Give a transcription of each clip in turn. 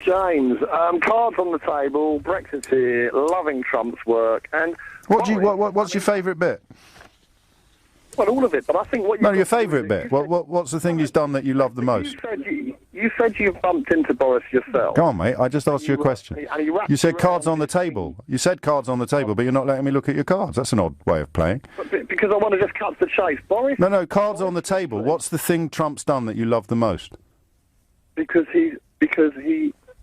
James. Cards on the table, Brexit's here, loving Trump's work, and... What's your favourite bit? Well, all of it, but I think what you... No, your favourite bit. What's the thing he's done that you love the most? You said you bumped into Boris yourself. Go on, mate. I just asked you a question. You said cards on the table. You said cards on the table, but you're not letting me look at your cards. That's an odd way of playing. Because I want to just cut to the chase. Boris... No, cards on the table. What's the thing Trump's done that you love the most? Because he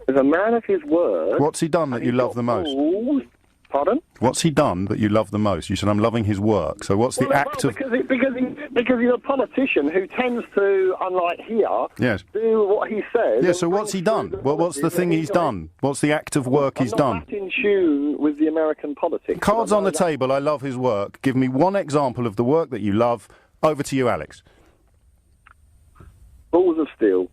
is a man of his word. What's he done that you love the most? Pardon? What's he done that you love the most? You said, I'm loving his work. So what's the act of... Because he's a politician who tends to, unlike here, do what he says. Yeah, so what's he done? What's the thing he's done? What's the act of work he's done? Not in tune with the American politics. Cards on the table, I love his work. Give me one example of the work that you love. Over to you, Alex. Balls of steel.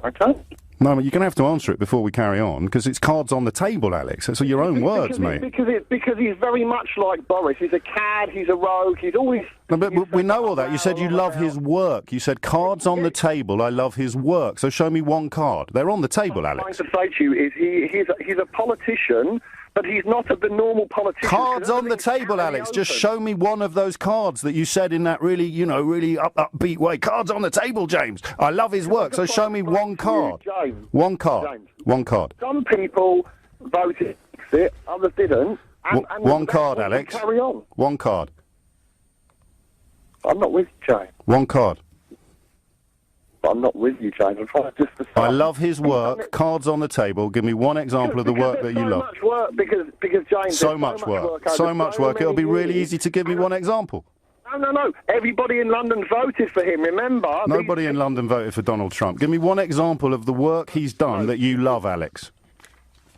Okay? No, you're going to have to answer it before we carry on, because it's cards on the table, Alex. That's your own words, mate. Because he's very much like Boris. He's a cad, he's a rogue, he's always... No, but we know all that. You said you love his work. You said cards on the table, I love his work. So show me one card. They're on the table, Alex. What I'm trying to say to you is he's a politician, but he's not the normal politician. Cards on the table, Alex. Just show me one of those cards that you said in that really upbeat way. Cards on the table, James. I love his work, so show me one card. James. One card. James. One card. Some people voted Brexit, others didn't. And one card, Alex. Carry on. One card. I'm not with you, James. One card. I'm not with you, James. I'm trying to just... I love his work. Cards on the table. Give me one example of the work that you love. So much work, because James... So much work. So much work. It'll be really easy to give me one example. No. Everybody in London voted for him, remember? Nobody in London voted for Donald Trump. Give me one example of the work he's done that you love, Alex.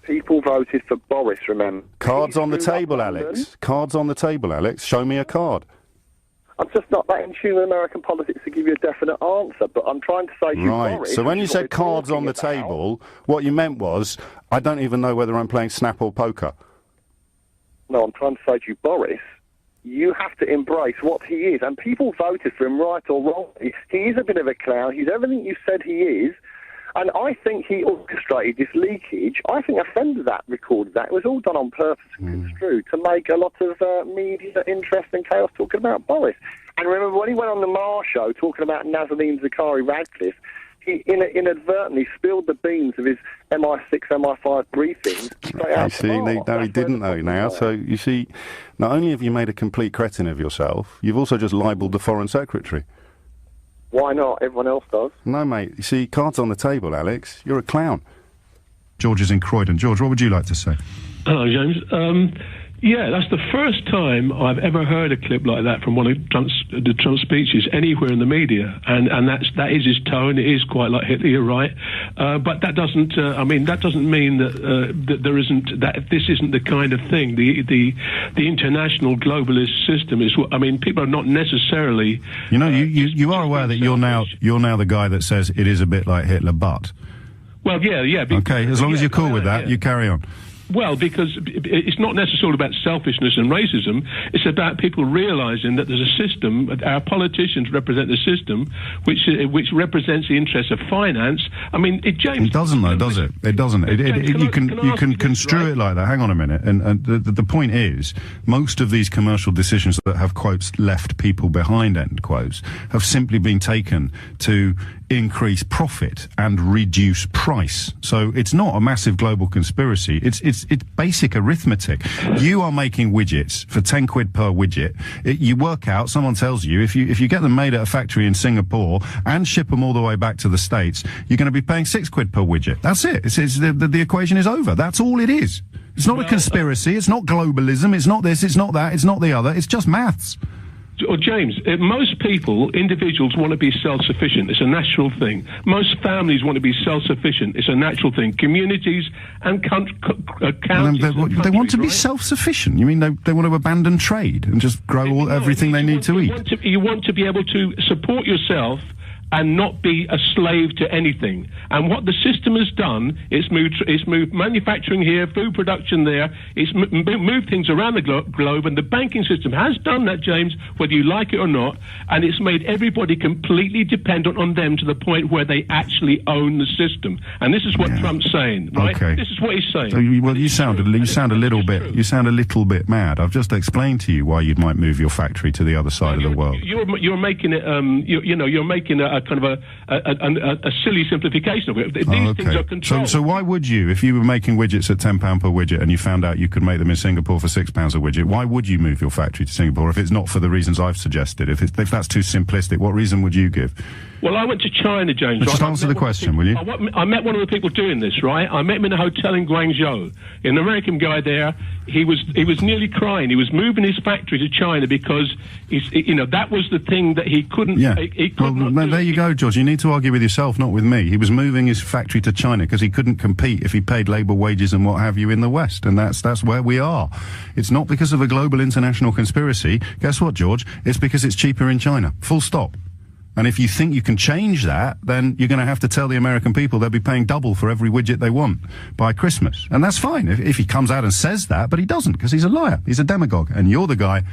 People voted for Boris, remember? Cards on the table, Alex. Cards on the table, Alex. Show me a card. I'm just not that in tune with American politics to give you a definite answer, but I'm trying to say to you, Boris... So when you said cards on the table, what you meant was, I don't even know whether I'm playing Snap or poker. No, I'm trying to say to you, Boris, you have to embrace what he is, and people voted for him right or wrong. He is a bit of a clown. He's everything you said he is. And I think he orchestrated this leakage. I think a friend of that recorded that. It was all done on purpose and construed to make a lot of media interest and chaos talking about Boris. And remember, when he went on the Marr show talking about Nazanin Zaghari-Ratcliffe, he inadvertently spilled the beans of his MI6, MI5 briefings. No, he didn't, though, now. So, you see, not only have you made a complete cretin of yourself, you've also just libelled the Foreign Secretary. Why not? Everyone else does. No, mate. You see, cards on the table, Alex. You're a clown. George is in Croydon. George, what would you like to say? Hello, James. Yeah, that's the first time I've ever heard a clip like that from one of the Trump speeches anywhere in the media, and that is his tone. It is quite like Hitler, you're right, but that doesn't. That doesn't mean that there isn't that this isn't the kind of thing. The international globalist system is. People are not necessarily. You are aware that you're now the guy that says it is a bit like Hitler, but. Well, yeah. Okay, as long as you're cool with that, you carry on. Well, because it's not necessarily about selfishness and racism. It's about people realising that there's a system. Our politicians represent the system, which represents the interests of finance. James. It doesn't, though, does it? It doesn't. You can construe it like that. Hang on a minute. And the point is, most of these commercial decisions that have quotes left people behind end quotes have simply been taken to increase profit and reduce price. So it's not a massive global conspiracy. It's basic arithmetic. You are making widgets for 10 quid per widget. You work out, someone tells you, if you get them made at a factory in Singapore and ship them all the way back to the States, you're going to be paying 6 quid per widget. That's it. The equation is over. That's all it is. It's not a conspiracy. It's not globalism. It's not this. It's not that. It's not the other. It's just maths. James, most people, individuals, want to be self-sufficient. It's a natural thing. Most families want to be self-sufficient. It's a natural thing. Communities and counties... They want to be self-sufficient? You mean they want to abandon trade and just grow everything they need to eat? You want to be able to support yourself and not be a slave to anything. And what the system has done, it's moved manufacturing here, food production there, it's moved things around the globe, and the banking system has done that, James, whether you like it or not, and it's made everybody completely dependent on them to the point where they actually own the system. And this is what Trump's saying, right? Okay. This is what he's saying. So you sound a little bit mad. I've just explained to you why you might move your factory to the other side of the world. You're making it, you're making a kind of a silly simplification of it. These things are controlled. So why would you, if you were making widgets at £10 per widget and you found out you could make them in Singapore for £6 a widget, why would you move your factory to Singapore if it's not for the reasons I've suggested? If that's too simplistic, what reason would you give? Well, I went to China, James. Just answer the question, will you? I met one of the people doing this, right? I met him in a hotel in Guangzhou. An American guy there. He was nearly crying. He was moving his factory to China because that was the thing that he couldn't. Yeah. There you go, George. You need to argue with yourself, not with me. He was moving his factory to China because he couldn't compete if he paid labour wages and what have you in the West, and that's where we are. It's not because of a global international conspiracy. Guess what, George? It's because it's cheaper in China. Full stop. And if you think you can change that, then you're going to have to tell the American people they'll be paying double for every widget they want by Christmas. And that's fine if he comes out and says that, but he doesn't, because he's a liar. He's a demagogue. And you're the guy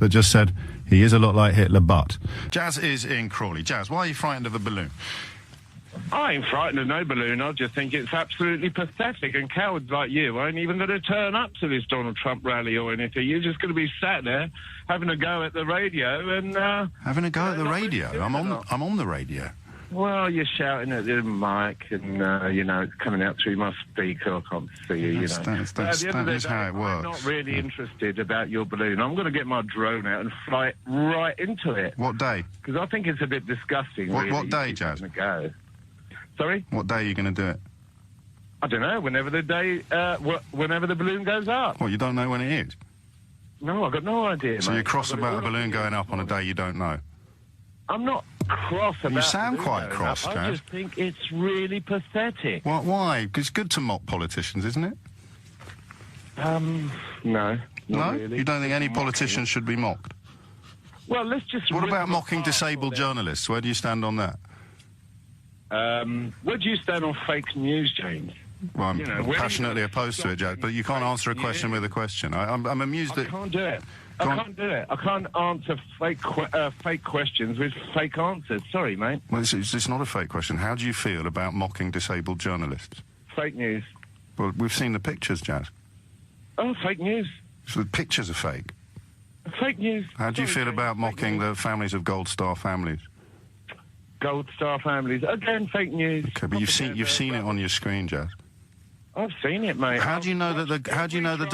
that just said he is a lot like Hitler, but... Jazz is in Crawley. Jazz, why are you frightened of a balloon? I ain't frightened of no balloon. I just think it's absolutely pathetic, and cowards like you ain't even going to turn up to this Donald Trump rally or anything. You're just going to be sat there having a go at the radio and... having a go at the radio? I'm on the radio. Well, you're shouting at the mic and, it's coming out through my speaker. I can't see you, That is how it works. I'm not really interested about your balloon. I'm going to get my drone out and fly it right into it. What day? Because I think it's a bit disgusting. What day, Jazz? Go. Sorry? What day are you going to do it? I don't know, whenever the balloon goes up. Well, you don't know when it is? No, I've got no idea, So mate. you're cross about a balloon going up on a day you don't know? I'm not cross about... You sound quite cross, Jazz. I just think it's really pathetic. Why? Because it's good to mock politicians, isn't it? No. No? Really. You don't think any politician should be mocked? Well, let's just... What about mocking disabled journalists? Where do you stand on that? Where do you stand on fake news, James? Well, I'm passionately opposed to it, Jack, but you can't answer a question with a question. I'm amused that... I can't do it. I can't answer fake questions with fake answers. Sorry, mate. Well, it's not a fake question. How do you feel about mocking disabled journalists? Fake news. Well, we've seen the pictures, Jazz. Oh, fake news. So the pictures are fake? Fake news. How do you feel about mocking the families of Gold Star families? Gold Star families. Again, fake news. Okay, but you've seen it on your screen, Jazz. I've seen it, mate. How do you know that the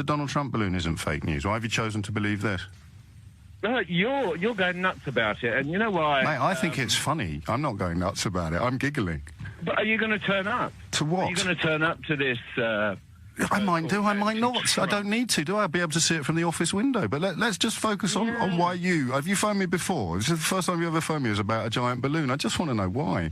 Donald Trump balloon isn't fake news? Why have you chosen to believe this? You're going nuts about it, and you know why? Mate, I think it's funny. I'm not going nuts about it. I'm giggling. But are you going to turn up? To what? Are you going to turn up to this? I might do, I might not. I don't need to, do I? I'll be able to see it from the office window. But let's just focus on why you... Have you phoned me before? This is the first time you ever phoned me was about a giant balloon. I just want to know why.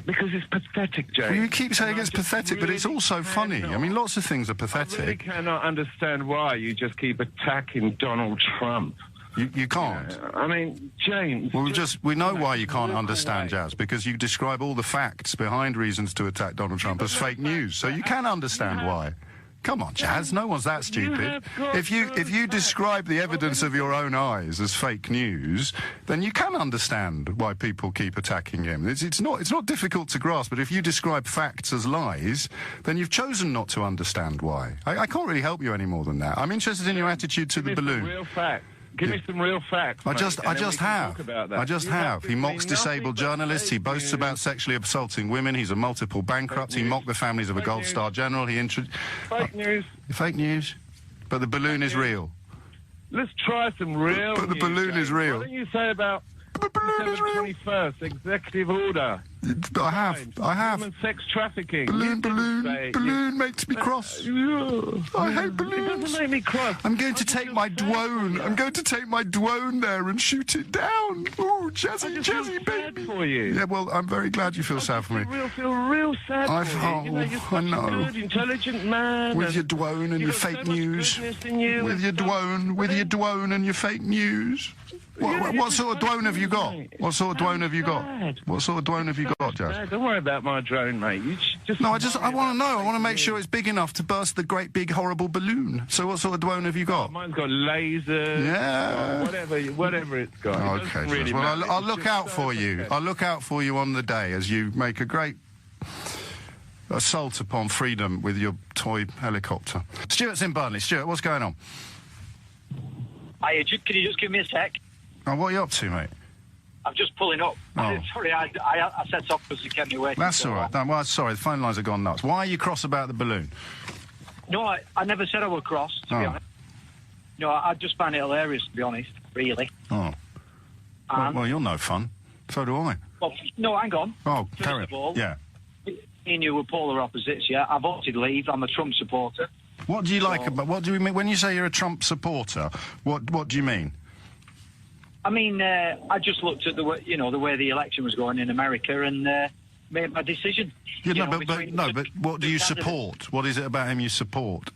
Because it's pathetic, James. Well, you keep saying it's pathetic, but it's also funny. I mean, lots of things are pathetic. I really cannot understand why you just keep attacking Donald Trump. You can't. I mean, James... Well, we know why you can't understand, Jazz, because you describe all the facts behind reasons to attack Donald Trump as fake news, so you can understand why. Come on, Jazz, no one's that stupid. If you describe the evidence of your own eyes as fake news, then you can understand why people keep attacking him. It's not difficult to grasp, but if you describe facts as lies, then you've chosen not to understand why. I can't really help you any more than that. I'm interested in your attitude to the balloon. Real facts. Give me some real facts. I just have. He mocks disabled journalists. He boasts about sexually assaulting women. He's a multiple bankrupt. He mocked the families of a Gold Star general. Fake news. Fake news. But the balloon is real. Let's try some real But the balloon is real. What do you say about December 21st, executive order? I have. Human sex trafficking. Balloon makes me cross. I hate balloons. It doesn't make me cross. I'm going to take my dwone. I'm going to take my dwone there and shoot it down. Ooh, jazzy, baby. For you. Yeah, well, I'm very glad you feel sad for me. I feel real sad for you. You're such a good, intelligent man. With your dwone and your fake news. With your dwone and your fake news. What sort of dwone have you got? What sort of dwone have you got? What sort of dwone have you got, Jazz? Don't worry about my drone, mate. I want to know. I want to make sure it's big enough to burst the great, big, horrible balloon. So what sort of dwone have you got? Mine's got lasers. Yeah. Whatever it's got. Okay. Really well, I'll look out for you. I'll look out for you on the day as you make a great assault upon freedom with your toy helicopter. Stuart's in Burnley. Stuart, what's going on? Hiya, can you just give me a sec? Oh, what are you up to, mate? I'm just pulling up. Oh. Sorry, I set off because it kept me waiting. That's all right. Well, sorry, the phone lines have gone nuts. Why are you cross about the balloon? No, I never said I was cross, to be honest. No, I just find it hilarious, to be honest, really. Oh. Well, you're no fun. So do I. Well, no, hang on. Oh, First of all, yeah. me and you were polar opposites, yeah? I voted Leave. I'm a Trump supporter. What do you like about... What do you mean... When you say you're a Trump supporter, what do you mean? I mean, I just looked at the way the election was going in America and made my decision. Yeah, but what do you support? What is it about him you support?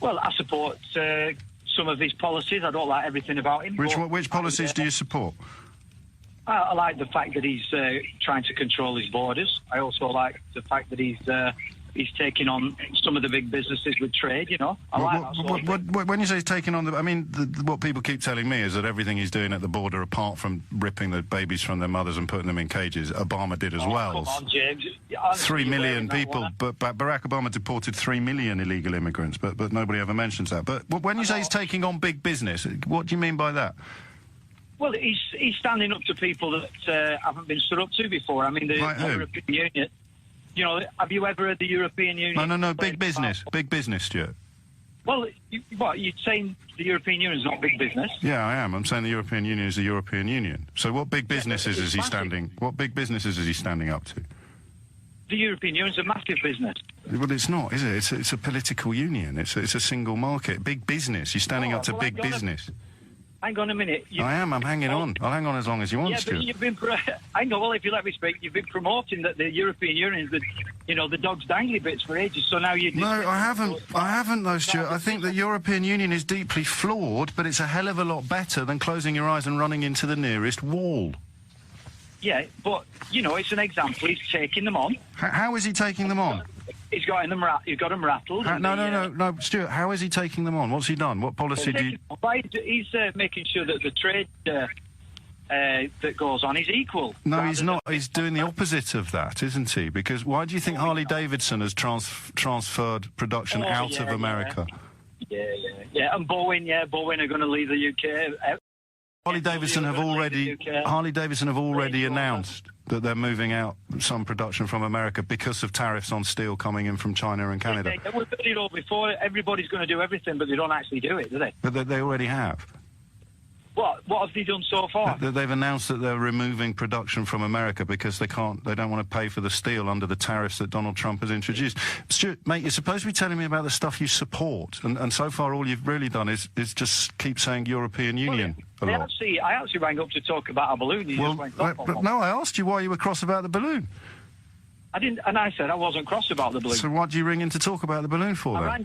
Well, I support some of his policies. I don't like everything about him. Which policies do you support? I like the fact that he's trying to control his borders. I also like the fact that he's taking on some of the big businesses with trade, you know. When you say he's taking on what people keep telling me is that everything he's doing at the border, apart from ripping the babies from their mothers and putting them in cages, Obama did as well. Come on, James. 3 million people, but Barack Obama deported 3 million illegal immigrants, but nobody ever mentions that. But when you say he's taking on big business, what do you mean by that? Well, he's standing up to people that haven't been stood up to before. I mean, the European Union. You know, have you ever heard the European Union? No, big business. Big business, Stuart. Well, you're saying the European Union is not big business? Yeah, I am. I'm saying the European Union is the European Union. So what big businesses is he standing... What big businesses is he standing up to? The European Union is a massive business. Well, it's not, is it? It's a political union. It's a single market. Big business. You're standing up to big business. Hang on a minute. I am. I'm hanging on. I'll hang on as long as you want, Stuart. But you've been... hang on, well, if you let me speak, you've been promoting that the European Union is the dog's dangly bits for ages, so now you... No, I haven't. I haven't, though, Stuart. I think the European Union is deeply flawed, but it's a hell of a lot better than closing your eyes and running into the nearest wall. Yeah, but, it's an example. He's taking them on. How is he taking them on? He's got them rattled. No, Stuart, how is he taking them on? What's he done? What policy do you... He's making sure that the trade that goes on is equal. No, he's not. He's doing the opposite of that, isn't he? Because why do you think Harley Davidson has transferred production out of America? Yeah, and Boeing are going to leave the UK. Harley Davidson have already announced that they're moving out some production from America because of tariffs on steel coming in from China and Canada. We've heard it all before. Everybody's going to do everything, but they don't actually do it, do they? But they already have. What have they done so far? They've announced that they're removing production from America because they don't want to pay for the steel under the tariffs that Donald Trump has introduced. Stuart, mate, you're supposed to be telling me about the stuff you support, and so far all you've really done is just keep saying European Union a lot. I actually rang up to talk about a balloon. No, I asked you why you were cross about the balloon. I didn't, and I said I wasn't cross about the balloon. So what do you ring in to talk about the balloon for, then?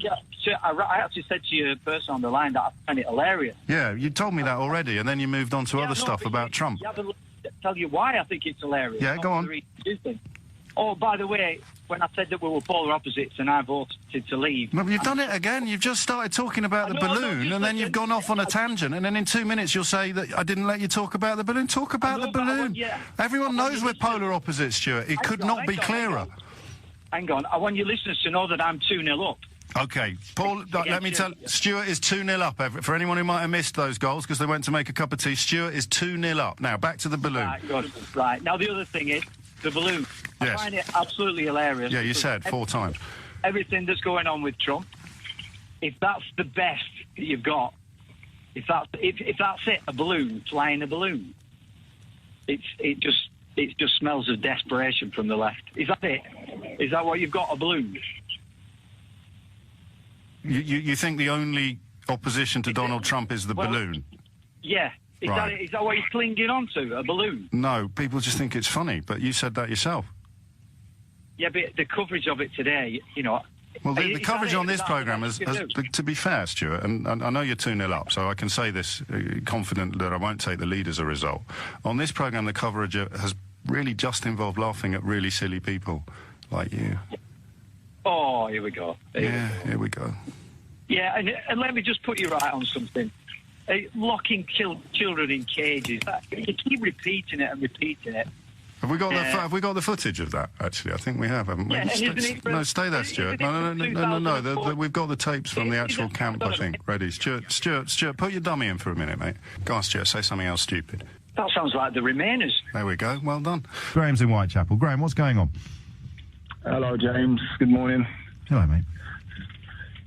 I actually said to your person on the line that I find it hilarious. Yeah, you told me that already, and then you moved on to other stuff about Trump. Yeah, but tell you why I think it's hilarious. Yeah, go on. Oh, by the way, when I said that we were polar opposites and I voted to leave... No, you've done it again. You've just started talking about the balloon, and then you've gone off on a tangent, and then in 2 minutes you'll say that I didn't let you talk about the balloon. Talk about the balloon. Everyone knows we're polar opposites, Stuart. It could not be clearer. Hang on. I want your listeners to know that I'm 2-0 up. OK. Paul, let me tell you, Stuart is 2-0 up. For anyone who might have missed those goals because they went to make a cup of tea, Stuart is 2-0 up. Now, back to the balloon. Right, good. Right. Now, the other thing is, the balloon. Yes. I find it absolutely hilarious. Yeah, you said 4 times. Everything that's going on with Trump, if that's the best that you've got, if that's it, a balloon, flying a balloon, it just it just smells of desperation from the left. Is that it? Is that what you've got, a balloon? You think the only opposition to Donald Trump is the balloon? Yeah. Is that what he's clinging on to, a balloon? No, people just think it's funny, but you said that yourself. Yeah, but the coverage of it today, you know... Well, the coverage on this programme has, to be fair, Stuart, and I know you're 2-0 up, so I can say this confident that I won't take the lead as a result. On this programme, the coverage has really just involved laughing at really silly people like you. Oh, here we go. Here we go. Yeah, and let me just put you right on something. Locking children in cages, you keep repeating it and repeating it. Have we got the footage of that? Actually, I think we have, haven't we? Yeah, stay there, Stuart. No. We've got the tapes from the actual camp, I think. Ready, Stuart, put your dummy in for a minute, mate. Go on, Stuart. Say something else stupid. That sounds like the Remainers. There we go. Well done. Graham's in Whitechapel. Graham, what's going on? Hello, James. Good morning. Hello, mate.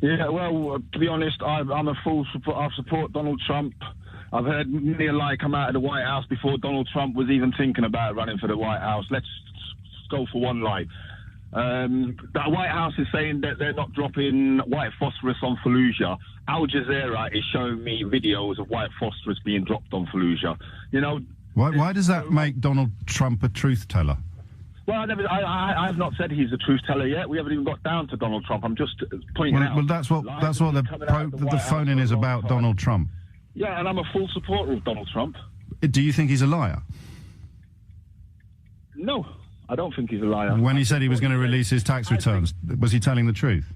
Yeah, well, to be honest, I'm a full support. I support Donald Trump. I've heard many a lie come out of the White House before Donald Trump was even thinking about running for the White House. Let's go for one lie. The White House is saying that they're not dropping white phosphorus on Fallujah. Al Jazeera is showing me videos of white phosphorus being dropped on Fallujah. You know... Why does that make Donald Trump a truth teller? Well, I've not said he's a truth teller yet. We haven't even got down to Donald Trump. I'm just pointing out... Well, that's what the phone-in is about, Donald Trump. Yeah, and I'm a full supporter of Donald Trump. Do you think he's a liar? No, I don't think he's a liar. When he said he was going to release his tax returns, was he telling the truth?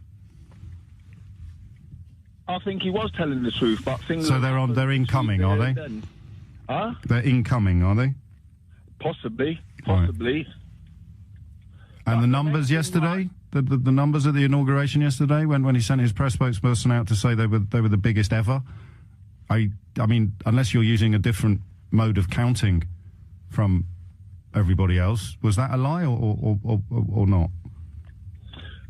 I think he was telling the truth, but things... So they're incoming, are they? Huh? They're incoming, are they? Possibly. Right. And the numbers yesterday? The numbers at the inauguration yesterday, when he sent his press spokesperson out to say they were the biggest ever? I mean, unless you're using a different mode of counting from everybody else, was that a lie or not?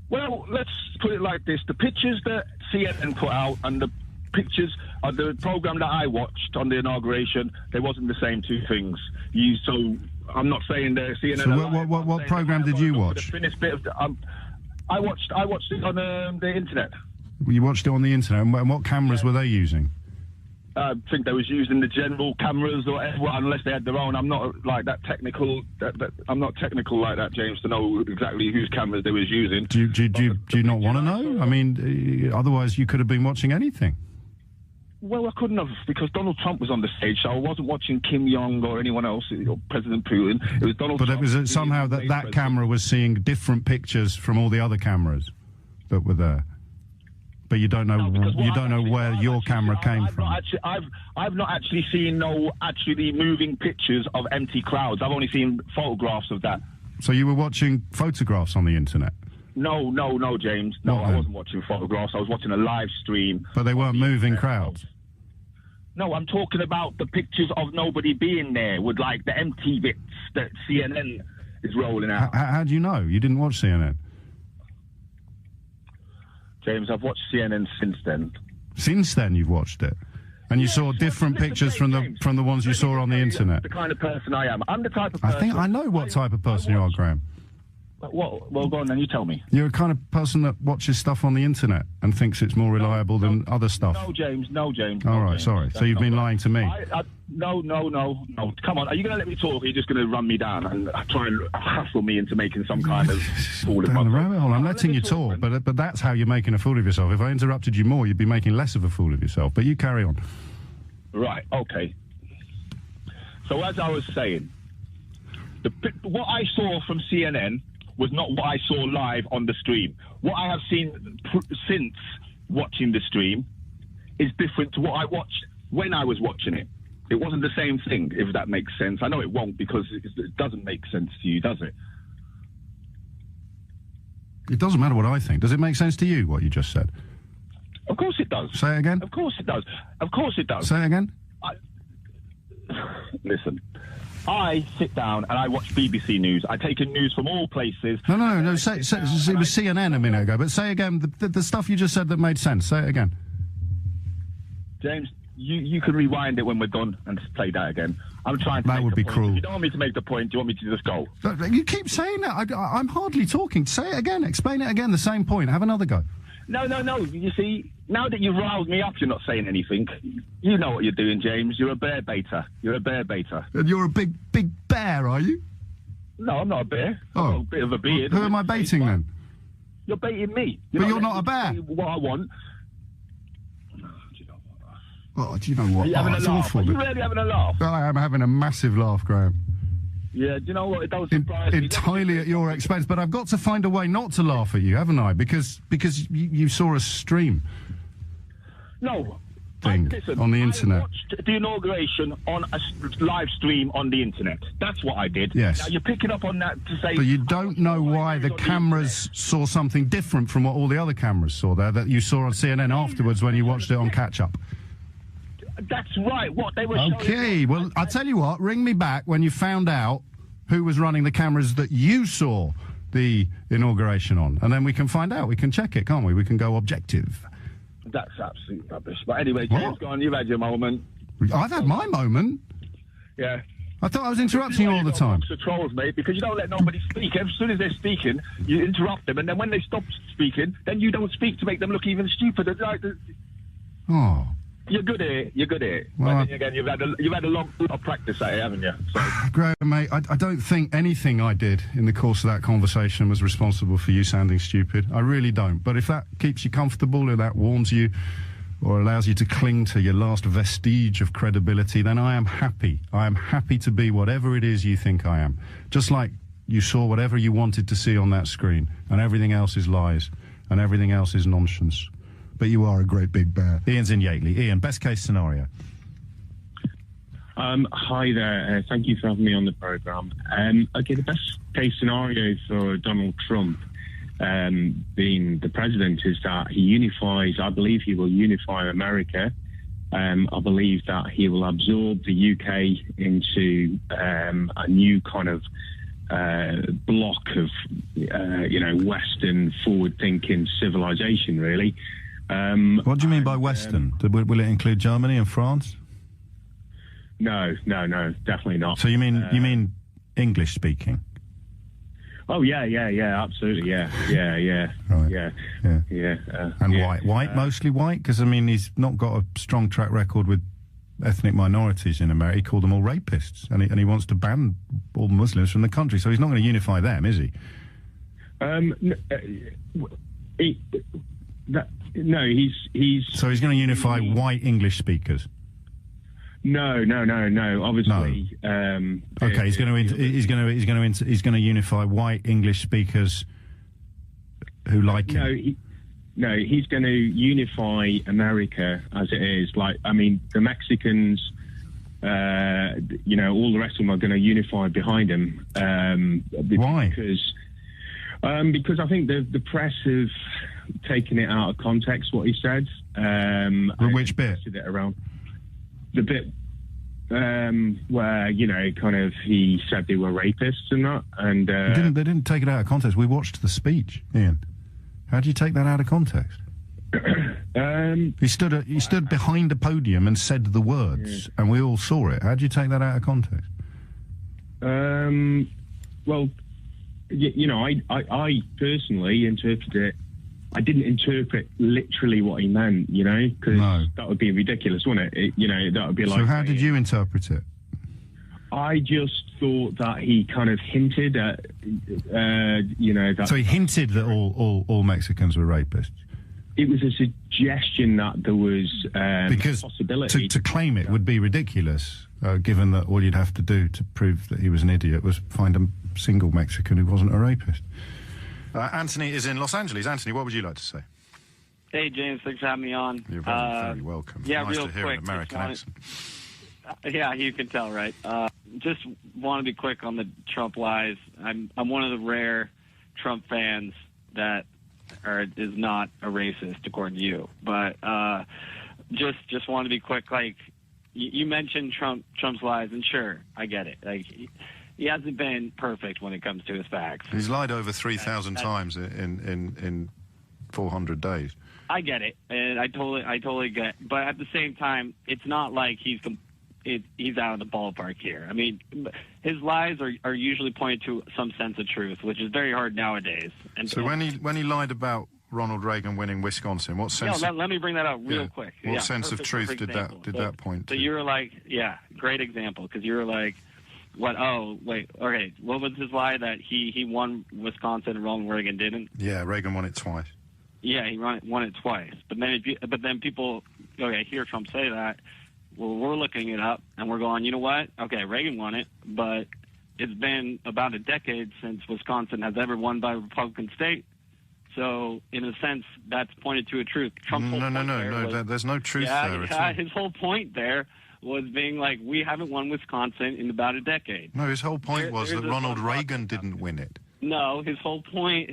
Well, let's put it like this. The pictures that CNN put out and the pictures of the programme that I watched on the inauguration, they wasn't the same two things. So I'm not saying that CNN... So what programme did you watch? The finished bit of I watched it on the internet. You watched it on the internet, and what cameras were they using? I think they was using the general cameras or unless they had their own. I'm not like that technical. I'm not technical like that, James, to know exactly whose cameras they was using. Do you not want to know? I mean, otherwise you could have been watching anything. Well, I couldn't have, because Donald Trump was on the stage, so I wasn't watching Kim Jong or anyone else, or President Putin. It was Donald Trump. But it was somehow that camera was seeing different pictures from all the other cameras that were there. But you don't know. You don't know where your camera came from. I've not actually seen moving pictures of empty crowds. I've only seen photographs of that. So you were watching photographs on the internet? No, James. No, I wasn't watching photographs. I was watching a live stream. But they weren't moving crowds. No, I'm talking about the pictures of nobody being there with like the empty bits that CNN is rolling out. How do you know? You didn't watch CNN. James, I've watched CNN since then. Since then, you've watched it, and you saw different pictures from the ones you saw on the internet. The kind of person I am. I'm the type of person. I think I know what type of person you are, Graham. What? Well, go on then. You tell me. You're a kind of person that watches stuff on the internet and thinks it's more reliable than other stuff. No, James. All right, sorry. So you've been lying to me. No. Come on. Are you going to let me talk? Or are you just going to run me down and try and hustle me into making some kind of fool of myself? Down the rabbit hole. I'm letting you talk, but that's how you're making a fool of yourself. If I interrupted you more, you'd be making less of a fool of yourself. But you carry on. Right. Okay. So as I was saying, what I saw from CNN was not what I saw live on the stream. What I have seen since watching the stream is different to what I watched when I was watching it. It wasn't the same thing, if that makes sense. I know it won't, because it doesn't make sense to you, does it? It doesn't matter what I think. Does it make sense to you, what you just said? Of course it does. Say it again? Of course it does. Of course it does. Say it again? Listen. I sit down and I watch BBC News. I take in news from all places. No. It was CNN a minute ago, but say again the stuff you just said that made sense. Say it again. James, you can rewind it when we're done and play that again. I'm trying to That make would the be point. cruel. If you don't want me to make the point, do you want me to just go? You keep saying that. I'm hardly talking. Say it again. Explain it again. The same point. Have another go. No. You see, now that you've riled me up, you're not saying anything. You know what you're doing, James. You're a bear baiter. You're a bear baiter. And you're a big bear, are you? No, I'm not a bear. Oh. I've got a bit of a beard. Who am I baiting then? You're baiting me. But you're not a bear. What I want. Oh, do you know what? Are you having a it's laugh? awful. Are you really having a laugh? I am having a massive laugh, Graham. Yeah, do you know what? It don't surprise me. Entirely at your expense, but I've got to find a way not to laugh at you, haven't I? Because you saw a stream. No. Thing Listen, on the internet. I watched the inauguration on a live stream on the internet. That's what I did. Yes. Now you're picking up on that to say. But you don't know why the cameras saw something different from what all the other cameras saw there that you saw on CNN afterwards when you watched it on catch-up. That's right. What they were showing. Okay, well, I'll tell you what. Ring me back when you found out who was running the cameras that you saw the inauguration on, and then we can find out. We can check it, can't we? We can go objective. That's absolute rubbish. But anyway, James, go on. You've had your moment. I've had my moment. Yeah. I thought I was interrupting you all the time. The trolls, mate, because you don't let nobody speak. As soon as they're speaking, you interrupt them, and then when they stop speaking, then you don't speak to make them look even stupider. Oh. You're good at it. You're good at it. Well, but then again, you've had a lot of practice at it, haven't you? So. Graham, mate, I don't think anything I did in the course of that conversation was responsible for you sounding stupid. I really don't. But if that keeps you comfortable, or that warms you, or allows you to cling to your last vestige of credibility, then I am happy. I am happy to be whatever it is you think I am. Just like you saw whatever you wanted to see on that screen, and everything else is lies, and everything else is nonsense. But you are a great big bear. Ian's in Yateley. Ian, best case scenario. Hi there. Thank you for having me on the programme. Okay, the best case scenario for Donald Trump being the president is that he unifies, I believe he will unify America. I believe that he will absorb the UK into a new kind of block of, Western forward-thinking civilization, really. What do you mean by Western? Will it include Germany and France? No, definitely not. So you mean English speaking? Oh yeah, absolutely, yeah. Right. Yeah. And white, mostly white, because I mean he's not got a strong track record with ethnic minorities in America. He called them all rapists, and he wants to ban all Muslims from the country. So he's not going to unify them, is he? No, he's. So he's going to unify white English speakers. No. Obviously. No. Okay, he's going to unify white English speakers who like him. No, he's going to unify America as it is. Like, I mean, the Mexicans, all the rest of them are going to unify behind him. Why? Because I think the press have taken it out of context what he said. Which bit? It around the bit where kind of he said they were rapists and that, and they didn't take it out of context. We watched the speech, Ian. How do you take that out of context? He stood behind a podium and said the words, and we all saw it. How do you take that out of context? Well, I personally interpreted it. I didn't interpret literally what he meant, because that would be ridiculous, wouldn't it? That would be like. So how did you interpret it? I just thought that he kind of hinted at, that. So he hinted that all Mexicans were rapists. It was a suggestion that there was because a possibility. To claim it would be ridiculous, given that all you'd have to do to prove that he was an idiot was find a single Mexican who wasn't a rapist. Anthony is in Los Angeles. Anthony, what would you like to say? Hey, James, thanks for having me on. You're very welcome. Yeah, nice real to hear quick, an American accent. Yeah, you can tell, right? Just want to be quick on the Trump lies. I'm one of the rare Trump fans that is not a racist, according to you. But just want to be quick. Like you mentioned Trump's lies, and sure, I get it. Like he hasn't been perfect when it comes to his facts. He's lied over 3,000 times in 400 days. I get it, and I totally get it. But at the same time, it's not like he's he's out of the ballpark here. I mean, his lies are usually pointed to some sense of truth, which is very hard nowadays. And so when he lied about Ronald Reagan winning Wisconsin, what sense? Let me bring that up real quick. What sense of truth did that point to? So you were like, great example, because you were like, what? Oh, wait, okay. What was his lie that he won Wisconsin and Ronald Reagan didn't? Yeah, Reagan won it twice. Yeah, he won it twice. But then people, hear Trump say that. Well, we're looking it up and we're going, you know what? Okay, Reagan won it, but it's been about a decade since Wisconsin has ever won by a Republican state. So, in a sense, that's pointed to a truth. Trump's no. There's no truth there at all. His whole point there was being like, we haven't won Wisconsin in about a decade. No, his whole point was that Ronald Reagan didn't win it. No, his whole point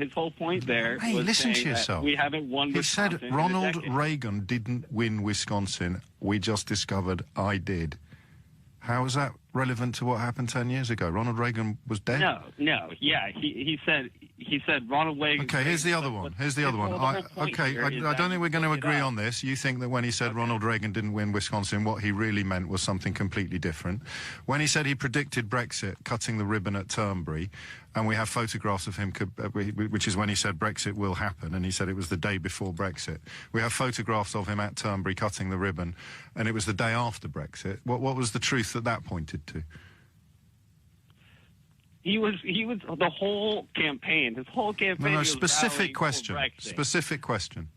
there was listen saying to yourself. That we haven't won Wisconsin. He said Ronald Reagan didn't win Wisconsin. We just discovered I did. How is that relevant to what happened 10 years ago? Ronald Reagan was dead? No. Yeah, he said Ronald Reagan... Okay, here's the other one. I don't think we're going to agree on this. You think that when he said Ronald Reagan didn't win Wisconsin, what he really meant was something completely different. When he said he predicted Brexit, cutting the ribbon at Turnberry, and we have photographs of him, which is when he said Brexit will happen, and he said it was the day before Brexit. We have photographs of him at Turnberry cutting the ribbon, and it was the day after Brexit. What was the truth that pointed to? He was the whole campaign. His whole campaign. No, specific question. Specific question.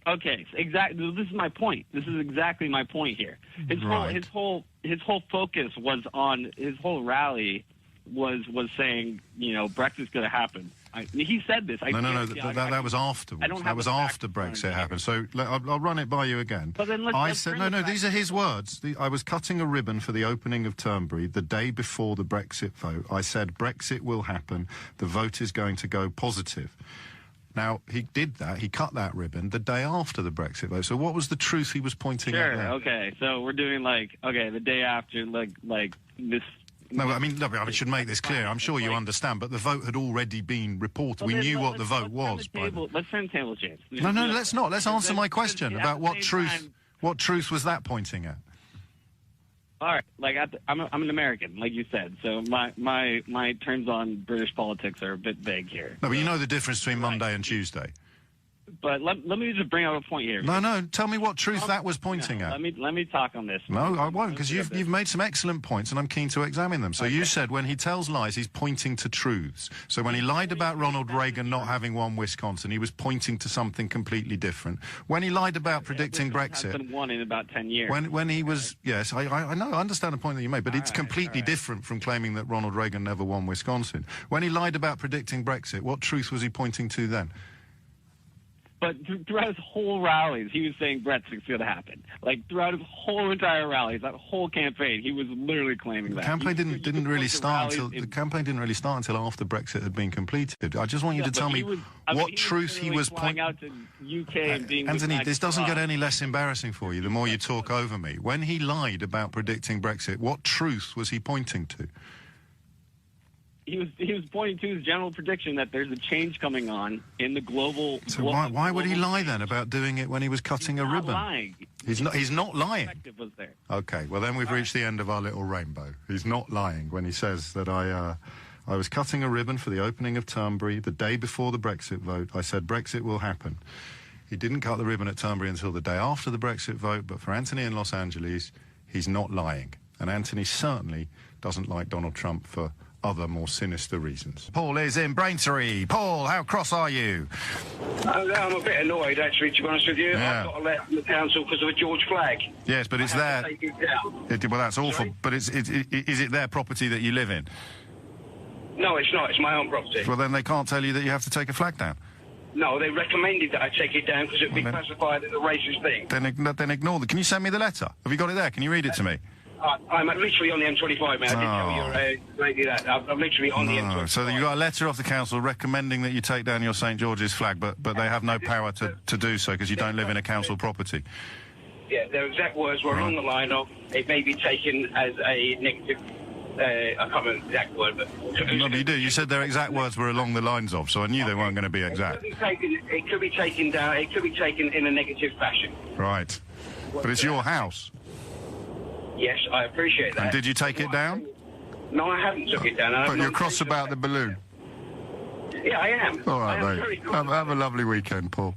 Okay, so exactly. This is my point. This is exactly my point here. His whole focus was on his whole rally was saying, Brexit's going to happen. He said this. That was afterwards. That was after Brexit happened. So I'll run it by you again. But then I said, these are his words. I was cutting a ribbon for the opening of Turnberry the day before the Brexit vote. I said, Brexit will happen. The vote is going to go positive. Now, he did that. He cut that ribbon the day after the Brexit vote. So what was the truth he was pointing at there? Okay. So we're doing the day after, like this... No, I should make this clear. I'm sure you understand, but the vote had already been reported. We knew what the vote was. Let's turn the table, James. No, let's not. Let's answer my question about what truth was that pointing at? All right, I'm an American, like you said, so my terms on British politics are a bit vague here. No, but you know the difference between Monday and Tuesday. But let me just bring up a point here. No, tell me what truth that was pointing at. Let me talk on this. No, I won't, because you've made some excellent points, and I'm keen to examine them. So you said when he tells lies, he's pointing to truths. So when he lied about Ronald Reagan not having won Wisconsin, he was pointing to something completely different. When he lied about predicting Brexit, hasn't won in about 10 years. When he was, yes, I know, I understand the point that you made, but it's completely different from claiming that Ronald Reagan never won Wisconsin. When he lied about predicting Brexit, what truth was he pointing to then? But throughout his whole rallies, he was saying Brexit's going to happen. Like, throughout his whole entire rallies, that whole campaign, he was literally claiming that. The campaign didn't really start until after Brexit had been completed. I just want you to tell me what truth he was pointing out to UK and being Anthony, this doesn't get any less embarrassing for you the more you talk over me. When he lied about predicting Brexit, what truth was he pointing to? He was pointing to his general prediction that there's a change coming on in the global. So why would he lie then about doing it when he was cutting a ribbon? Lying. He's not lying. Was there. Okay, well then we've reached the end of our little rainbow. He's not lying when he says that I was cutting a ribbon for the opening of Turnberry the day before the Brexit vote. I said Brexit will happen. He didn't cut the ribbon at Turnberry until the day after the Brexit vote. But for Anthony in Los Angeles, he's not lying, and Anthony certainly doesn't like Donald Trump for other more sinister reasons. Paul is in Braintree. Paul, how cross are you? I'm a bit annoyed, actually, to be honest with you. Yeah. I've got a letter from the council because of a George flag. Yes, but it's there. Well, that's awful. Sorry? But is it their property that you live in? No, it's not. It's my own property. Well, then they can't tell you that you have to take a flag down. No, they recommended that I take it down because it would be classified as a racist thing. Then ignore them. Can you send me the letter? Have you got it there? Can you read it to me? I'm literally on the M25, mate. I did tell your lady that. I'm literally on the M25. So you got a letter off the council recommending that you take down your St George's flag, but they have no power to do so because you don't live in a council property. Yeah, their exact words were along the line of it may be taken as a negative. I can't remember the exact word, but... No, but you do. You said their exact words were along the lines of, so I knew they weren't going to be exact. It could be taken down. It could be taken in a negative fashion. Right. But it's your house. Yes, I appreciate that. And did you take it down? No, I haven't took it down. But you're cross about the balloon. Yeah, I am. All right, mate. Have a lovely weekend, Paul.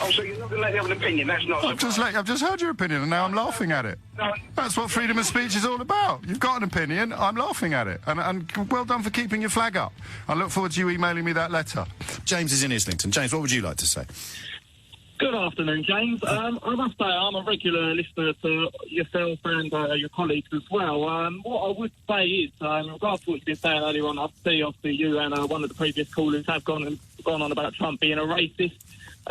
Oh, so you're not going to let me have an opinion? That's not... I've just heard your opinion, and now I'm laughing at it. No. That's what freedom of speech is all about. You've got an opinion, I'm laughing at it. And well done for keeping your flag up. I look forward to you emailing me that letter. James is in Islington. James, what would you like to say? Good afternoon, James. I must say I'm a regular listener to yourself and your colleagues as well. What I would say is, in regards to what you've been saying earlier on, I see obviously you and one of the previous callers have gone on about Trump being a racist.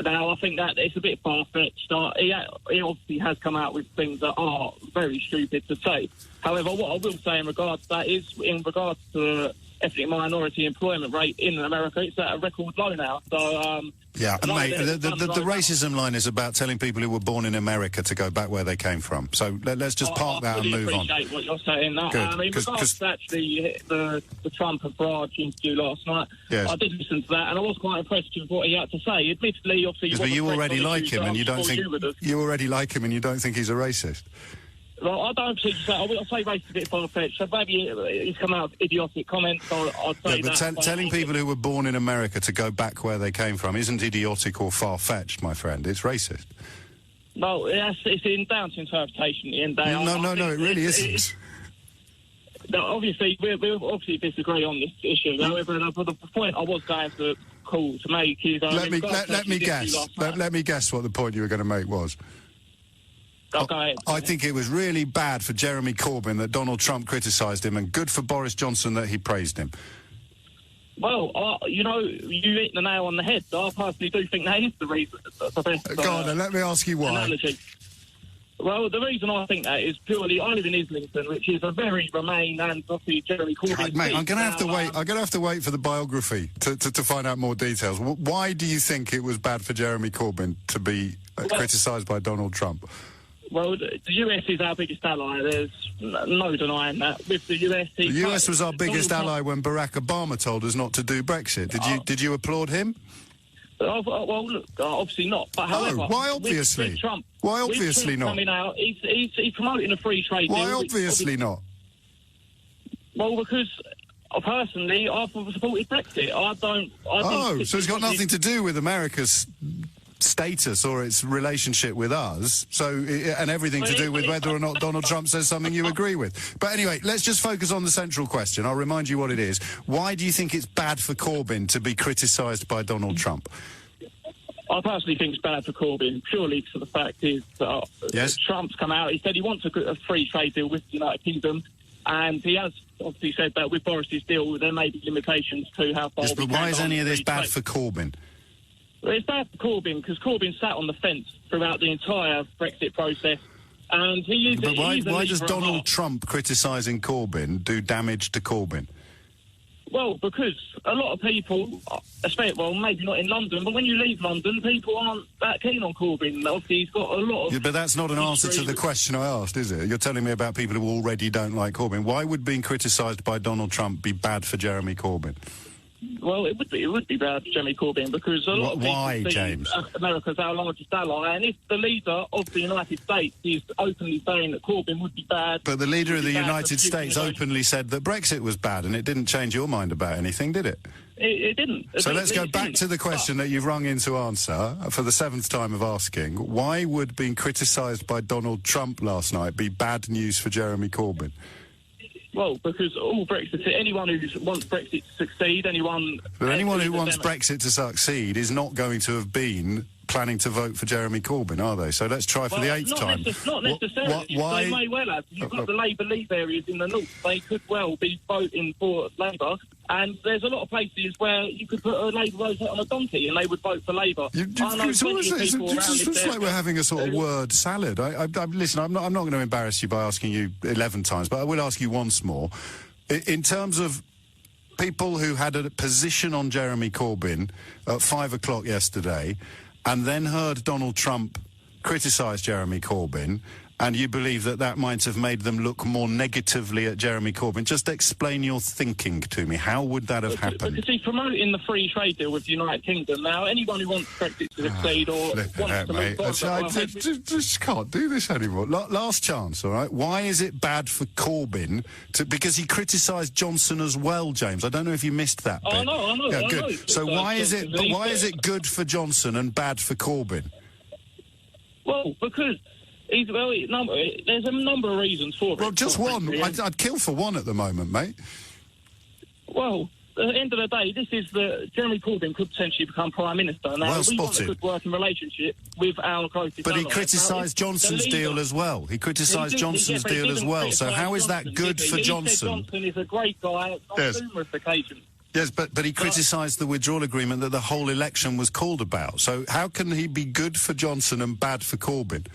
Now, I think that it's a bit far-fetched. He obviously has come out with things that are very stupid to say. However, what I will say in regards to that is, in regards to the ethnic minority employment rate in America, it's at a record low now. So, yeah, mate, the racism line is about telling people who were born in America to go back where they came from. So let's just park that and move on. I appreciate what you're saying. In regards to actually the Trump and Farage interview last night, yes. I did listen to that, and I was quite impressed with what he had to say. Admittedly, obviously, but you already like him, and you don't think he's a racist. Well, I don't think so. I say race is a bit far-fetched. So maybe he's come out with idiotic comments. I'd say that. But telling people who were born in America to go back where they came from isn't idiotic or far-fetched, my friend. It's racist. Well, it's down to interpretation at the end of the day. No, it really isn't. No, obviously, we obviously disagree on this issue. However, the point I was going to call to make is... Let me guess. Let me guess what the point you were going to make was. Okay. I think it was really bad for Jeremy Corbyn that Donald Trump criticised him, and good for Boris Johnson that he praised him. Well, you hit the nail on the head. I personally do think that is the reason. Go on, then, let me ask you why. Analogy. Well, the reason I think that is purely I live in Islington, which is a very Remain and obviously Jeremy Corbyn. Mate, I'm going to have to wait. I'm going to have to wait for the biography to find out more details. Why do you think it was bad for Jeremy Corbyn to be criticised by Donald Trump? Well, the US is our biggest ally. There's no denying that. With the US, the US was our biggest ally when Barack Obama told us not to do Brexit. Did you applaud him? Well, look, obviously not. But however, why obviously? With Trump, why obviously not? Coming out, he's promoting a free trade deal. Why obviously not? Well, because personally, I've supported Brexit. I don't. So it's got nothing to do with America's status or its relationship with us, and everything to do with whether or not Donald Trump says something you agree with. But anyway, let's just focus on the central question. I'll remind you what it is. Why do you think it's bad for Corbyn to be criticised by Donald Trump? I personally think it's bad for Corbyn, purely for the fact is yes? Trump's come out, he said he wants a free trade deal with the United Kingdom, and he has obviously said that with Boris's deal there may be limitations to how far... Yes, but why is any of this bad for Corbyn? Well, it's bad for Corbyn because Corbyn sat on the fence throughout the entire Brexit process, and he is... But why does Donald Trump criticising Corbyn do damage to Corbyn? Well, because a lot of people, well, maybe not in London, but when you leave London, people aren't that keen on Corbyn. Obviously, he's got a lot of... Yeah, but that's not an answer to the question I asked, is it? You're telling me about people who already don't like Corbyn. Why would being criticised by Donald Trump be bad for Jeremy Corbyn? Well, it would be bad for Jeremy Corbyn because a lot of people James? America's our largest ally, and if the leader of the United States is openly saying that Corbyn would be bad... But the leader of the United States openly said that Brexit was bad, and it didn't change your mind about anything, did it? It didn't. So let's go back to the question that you've rung in to answer for the 7th time of asking. Why would being criticised by Donald Trump last night be bad news for Jeremy Corbyn? Well, because anyone who wants Brexit to succeed, anyone who wants Brexit to succeed is not going to have been planning to vote for Jeremy Corbyn, are they? So let's try for the 8th time. Not necessarily. Why? They may well have. You've got the Labour leave areas in the north. They could well be voting for Labour. And there's a lot of places where you could put a Labour vote on a donkey and they would vote for Labour. It's like we're having a sort of word salad. Listen, I'm not going to embarrass you by asking you 11 times, but I will ask you once more. In terms of people who had a position on Jeremy Corbyn at 5 o'clock yesterday and then heard Donald Trump criticise Jeremy Corbyn And you believe that that might have made them look more negatively at Jeremy Corbyn. Just explain your thinking to me. How would that have happened? Because he's promoting the free trade deal with the United Kingdom. Now, anyone who wants Brexit to succeed or wants to move on... I just can't do this anymore. Last chance, all right? Why is it bad for Corbyn? Because he criticised Johnson as well, James. I don't know if you missed that bit. I know. Yeah, good. I know. So why is it good for Johnson and bad for Corbyn? Well, because... there's a number of reasons for it. Well, just one. I'd kill for one at the moment, mate. Well, at the end of the day, Jeremy Corbyn could potentially become Prime Minister. Now, well we want a good working relationship with our closest But he criticised Johnson's deal as well. He criticised Johnson's deal as well. So how is that good for Johnson? He said Johnson is a great guy on numerous occasions. Yes, but he criticised the withdrawal agreement that the whole election was called about. So how can he be good for Johnson and bad for Corbyn?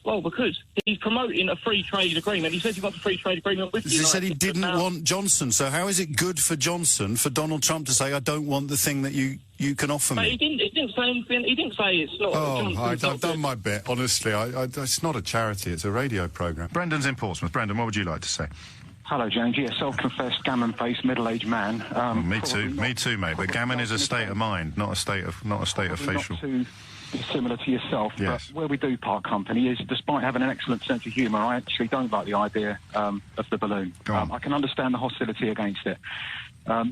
Well, because he's promoting a free trade agreement. He says he wants a free trade agreement with the United He said he didn't want Johnson. So how is it good for Johnson, for Donald Trump to say, I don't want the thing that you can offer me? But he didn't say anything. He didn't say it's not. I've done my bit, honestly. It's not a charity, it's a radio programme. Brendan's in Portsmouth. Brendan, what would you like to say? Hello, James. Yeah, self-confessed gammon-faced middle-aged man. Me too, mate. But gammon is a state of mind, not a state of facial. Not too similar to yourself, yes. But where we do part company is, despite having an excellent sense of humour, I actually don't like the idea of the balloon. I can understand the hostility against it.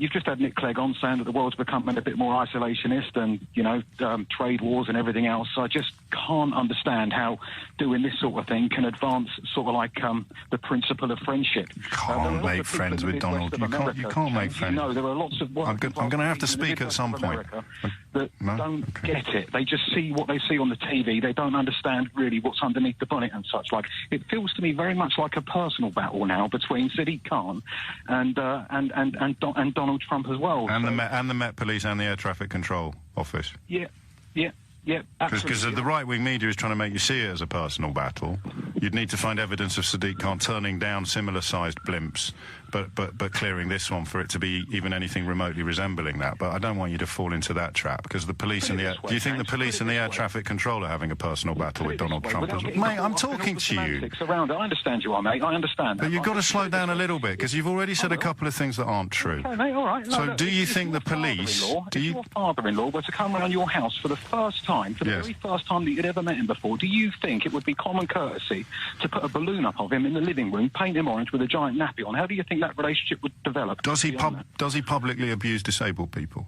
You've just had Nick Clegg on saying that the world's becoming a bit more isolationist and, trade wars and everything else. So I just can't understand how doing this sort of thing can advance sort of like the principle of friendship. You can't make friends with Donald. You can't make friends. No, there are lots of... I'm going to have to speak at some point. That don't get it. They just see what they see on the TV. They don't understand really what's underneath the bonnet and such. Like, it feels to me very much like a personal battle now between Sadiq Khan and Donald Trump as well. And the Met Police and the Air Traffic Control Office. Yeah, because the right-wing media is trying to make you see it as a personal battle. You'd need to find evidence of Sadiq Khan turning down similar-sized blimps, but clearing this one for it to be even anything remotely resembling that. But I don't want you to fall into that trap, because the police and the... Do you think the police and the Air Traffic Control are having a personal battle with Donald Trump as well? Mate, I'm talking to you. Around it. I understand you are, mate. I understand that. But you've got to slow down a little bit, because you've already said a couple of things that aren't true. Okay, mate, all right. No, so do you think the police... If your father-in-law were to come around your house for the first time, the very first time that you'd ever met him before, do you think it would be common courtesy to put a balloon up of him in the living room, paint him orange with a giant nappy on? How do you think that relationship would develop? Does he publicly abuse disabled people?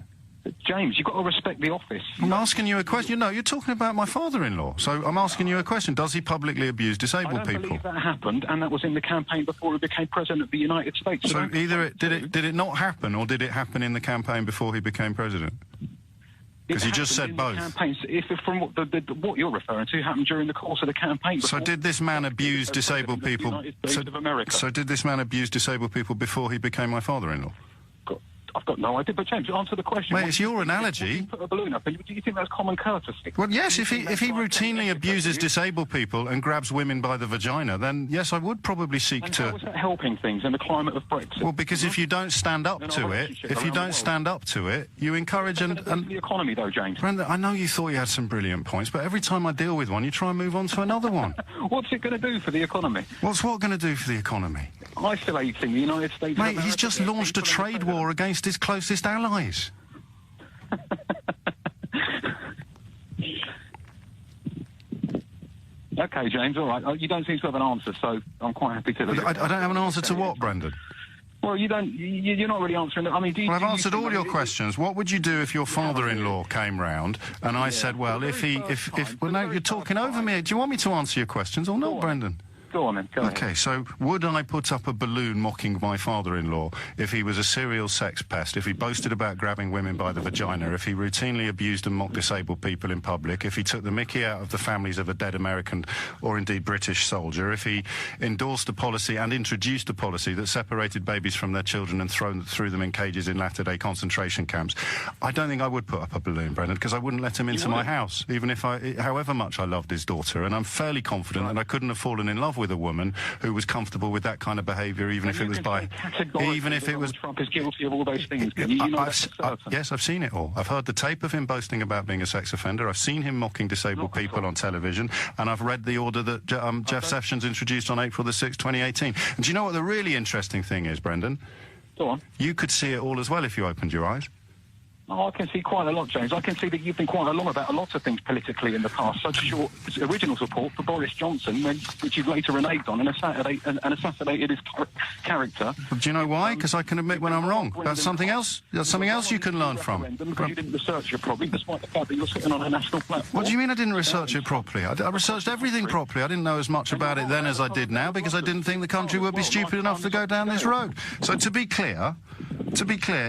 James, you've got to respect the office. I'm asking you a question. No, you're talking about my father-in-law. So I'm asking you a question. Does he publicly abuse disabled people? I don't believe that happened, and that was in the campaign before he became president of the United States. So either did it not happen, or did it happen in the campaign before he became president? Because you just said both. If from what you're referring to happened during the course of the campaign. So did this man abuse disabled people? So did this man abuse disabled people before he became my father-in-law? I've got no idea, but James, answer the question. Mate, it's your analogy. Put a balloon up, and do you think that's common courtesy? Well, yes, if he routinely abuses disabled people and grabs women by the vagina, then yes, I would probably seek to... How is that helping things in the climate of Brexit? Well, because if you don't stand up to it, you encourage the economy, though, James. Brenda, I know you thought you had some brilliant points, but every time I deal with one, you try and move on to another one. What's it going to do for the economy? What's what going to do for the economy? Isolating the United States. Mate, he's just launched a trade war against his closest allies. Okay, James, all right. You don't seem to have an answer, so I'm quite happy to... I don't have an answer to what, Brendan? Well, you're not really answering... I mean, I've answered all your questions. What would you do if your father-in-law came round and I said, well, well, no, you're talking over me. Do you want me to answer your questions or not, Brendan? Go on then, go ahead. Okay, so would I put up a balloon mocking my father-in-law if he was a serial sex pest, if he boasted about grabbing women by the vagina, if he routinely abused and mocked disabled people in public, if he took the mickey out of the families of a dead American or indeed British soldier, if he endorsed a policy and introduced a policy that separated babies from their children and threw them in cages in latter-day concentration camps? I don't think I would put up a balloon, Brendan, because I wouldn't let him into my house, even if however much I loved his daughter, and I'm fairly confident that I couldn't have fallen in love with a woman who was comfortable with that kind of behaviour, even if it was Trump is guilty of all those things. Yes, I've seen it all. I've heard the tape of him boasting about being a sex offender. I've seen him mocking disabled people on television, and I've read the order that Jeff Sessions introduced on April the 6th, 2018. And do you know what the really interesting thing is, Brendan? Go on. You could see it all as well if you opened your eyes. Oh, I can see quite a lot, James. I can see that you've been quite along about a lot of things politically in the past, such as your original support for Boris Johnson, which you've later reneged on and assassinated his character. Do you know why? Because I can admit when I'm wrong. That's something else. That's something else you can learn from. Because you didn't research it properly, despite the fact that you're sitting on a national platform. What do you mean I didn't research it properly? I researched everything properly. I didn't know as much about it then as I did now, because I didn't think the country would be stupid enough to go down this road. So to be clear,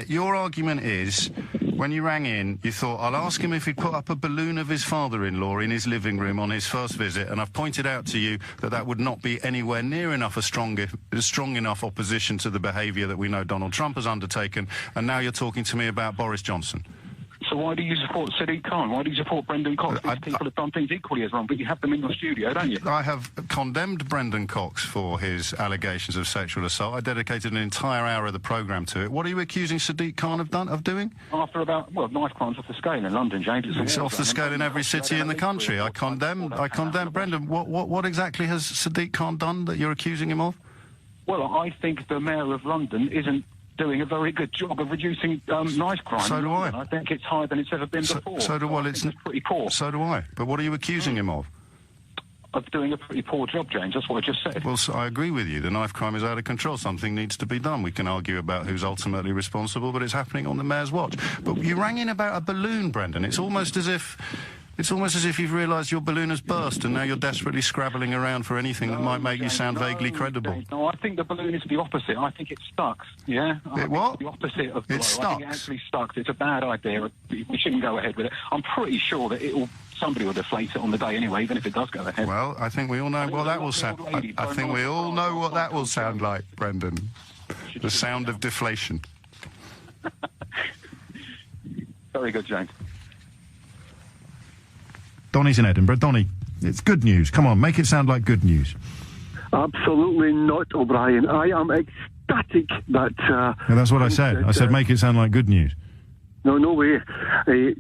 your argument is, when you rang in, you thought, I'll ask him if he'd put up a balloon of his father-in-law in his living room on his first visit, and I've pointed out to you that would not be anywhere near enough a strong enough opposition to the behaviour that we know Donald Trump has undertaken, and now you're talking to me about Boris Johnson. So why do you support Sadiq Khan? Why do you support Brendan Cox? These people have done things equally as wrong, but you have them in your studio, don't you? I have condemned Brendan Cox for his allegations of sexual assault. I dedicated an entire hour of the programme to it. What are you accusing Sadiq Khan of doing? After knife crimes off the scale in London, James. It's off the scale in every city in the country. I condemn Brendan. What exactly has Sadiq Khan done that you're accusing him of? Well, I think the Mayor of London isn't doing a very good job of reducing knife crime. So do I. I think it's higher than it's ever been before. So do I. It's pretty poor. So do I. But what are you accusing him of? Of doing a pretty poor job, James. That's what I just said. Well, so I agree with you. The knife crime is out of control. Something needs to be done. We can argue about who's ultimately responsible, but it's happening on the Mayor's watch. But you rang in about a balloon, Brendan. It's almost as if you've realised your balloon has burst and now you're desperately scrabbling around for anything that might make you sound vaguely credible. No, I think the balloon is the opposite. I think it stuck. Yeah? What? The opposite of it stuck. I think it actually stuck. It's a bad idea. We shouldn't go ahead with it. I'm pretty sure that somebody will deflate it on the day anyway, even if it does go ahead. Well, I think we all know what that will sound. I think we all know what that will sound like, Brendan. The sound of deflation. Very good, James. Donnie's in Edinburgh. Donnie, it's good news. Come on, make it sound like good news. Absolutely not, O'Brien. I am ecstatic that... yeah, that's what I said. I said make it sound like good news. No way.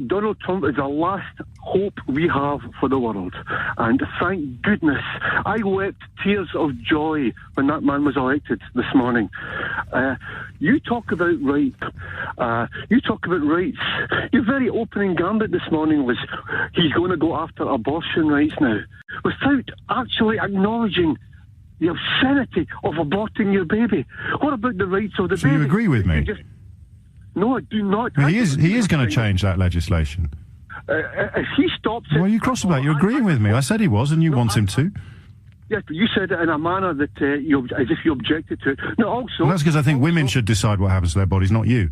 Donald Trump is the last hope we have for the world. And thank goodness, I wept tears of joy when that man was elected this morning. You talk about rape. You talk about rights. Your very opening gambit this morning was he's going to go after abortion rights now, without actually acknowledging the obscenity of aborting your baby. What about the rights of the baby? So you agree with me? No, I do not. He is going to change that legislation. If he stops it... Well, you cross about. You're agreeing with me. I said he was, and you want him to. Yes, but you said it in a manner that as if you objected to it. No, also... Well, that's because I think women should decide what happens to their bodies, not you.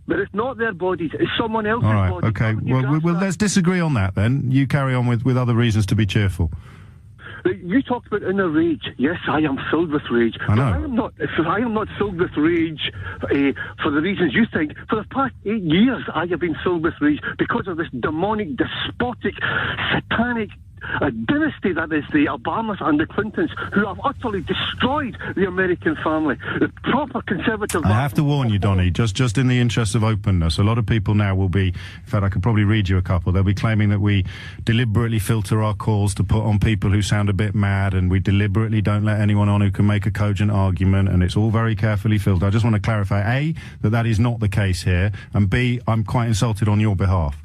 But it's not their bodies. It's someone else's body. All right, okay. Well, let's disagree on that then. You carry on with other reasons to be cheerful. You talked about inner rage. Yes, I am filled with rage. I know. But I am not filled with rage for the reasons you think. For the past 8 years, I have been filled with rage because of this demonic, despotic, satanic dynasty that is the Obamas and the Clintons, who have utterly destroyed the American family. The proper conservative... I have to warn you, Donnie, just in the interest of openness, a lot of people now will be, in fact, I could probably read you a couple, they'll be claiming that we deliberately filter our calls to put on people who sound a bit mad, and we deliberately don't let anyone on who can make a cogent argument, and it's all very carefully filtered. I just want to clarify, A, that is not the case here, and B, I'm quite insulted on your behalf.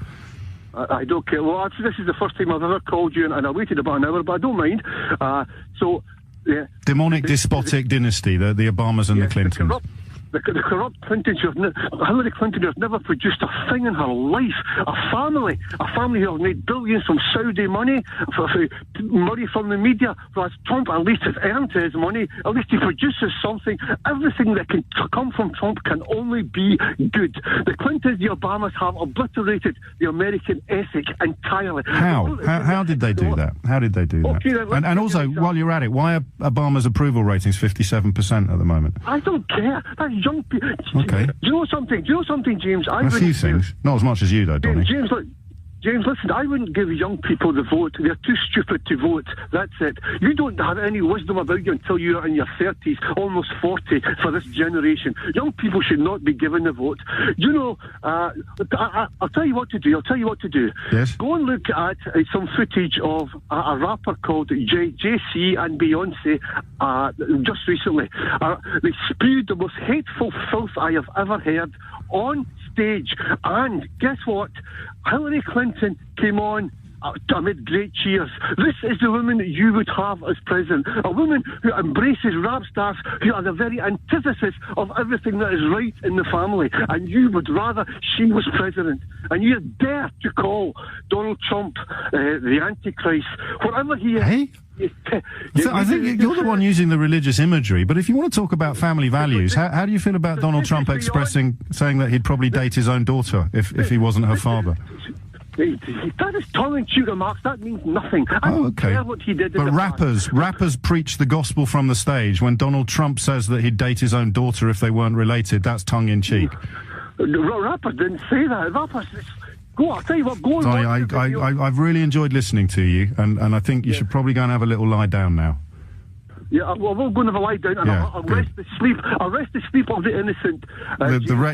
I don't care. Well, actually, this is the first time I've ever called you, and I waited about an hour, but I don't mind. Yeah. Demonic, despotic dynasty, the Obamas and the Clintons. The corrupt Clintons, Hillary Clinton has never produced a thing in her life. A family who have made billions from Saudi money, money from the media, whereas Trump at least has earned his money, at least he produces something. Everything that can come from Trump can only be good. The Clintons, the Obamas have obliterated the American ethic entirely. How did they do that? How did they do that? And also, while you're at it, why are Obama's approval ratings 57% at the moment? I don't care. That's young people. Okay. Do you know something, James? A few things. Not as much as you, though, Donnie. James, look, James, listen, I wouldn't give young people the vote. They're too stupid to vote. That's it. You don't have any wisdom about you until you're in your 30s, almost 40, for this generation. Young people should not be given the vote. You know, I'll tell you what to do. Yes. Go and look at some footage of a rapper called JC and Beyonce just recently. They spewed the most hateful filth I have ever heard on stage. And guess what? Hillary Clinton came on amid great cheers. This is the woman that you would have as president. A woman who embraces rap stars who are the very antithesis of everything that is right in the family. And you would rather she was president. And you dare to call Donald Trump the Antichrist. Whatever he is... Hey? I think you're the one using the religious imagery, but if you want to talk about family values, how do you feel about Donald Trump saying that he'd probably date his own daughter if he wasn't her father? That is tongue-in-cheek remarks. That means nothing. I don't care what he did. But rappers preach the gospel from the stage. When Donald Trump says that he'd date his own daughter if they weren't related, that's tongue-in-cheek. Rappers didn't say that. Rappers... Go on, I'll tell you what, go on. I've really enjoyed listening to you, and I think you should probably go and have a little lie down now. Yeah, well, we'll go and have a lie down, and I'll rest the sleep. I'll rest the sleep of the innocent.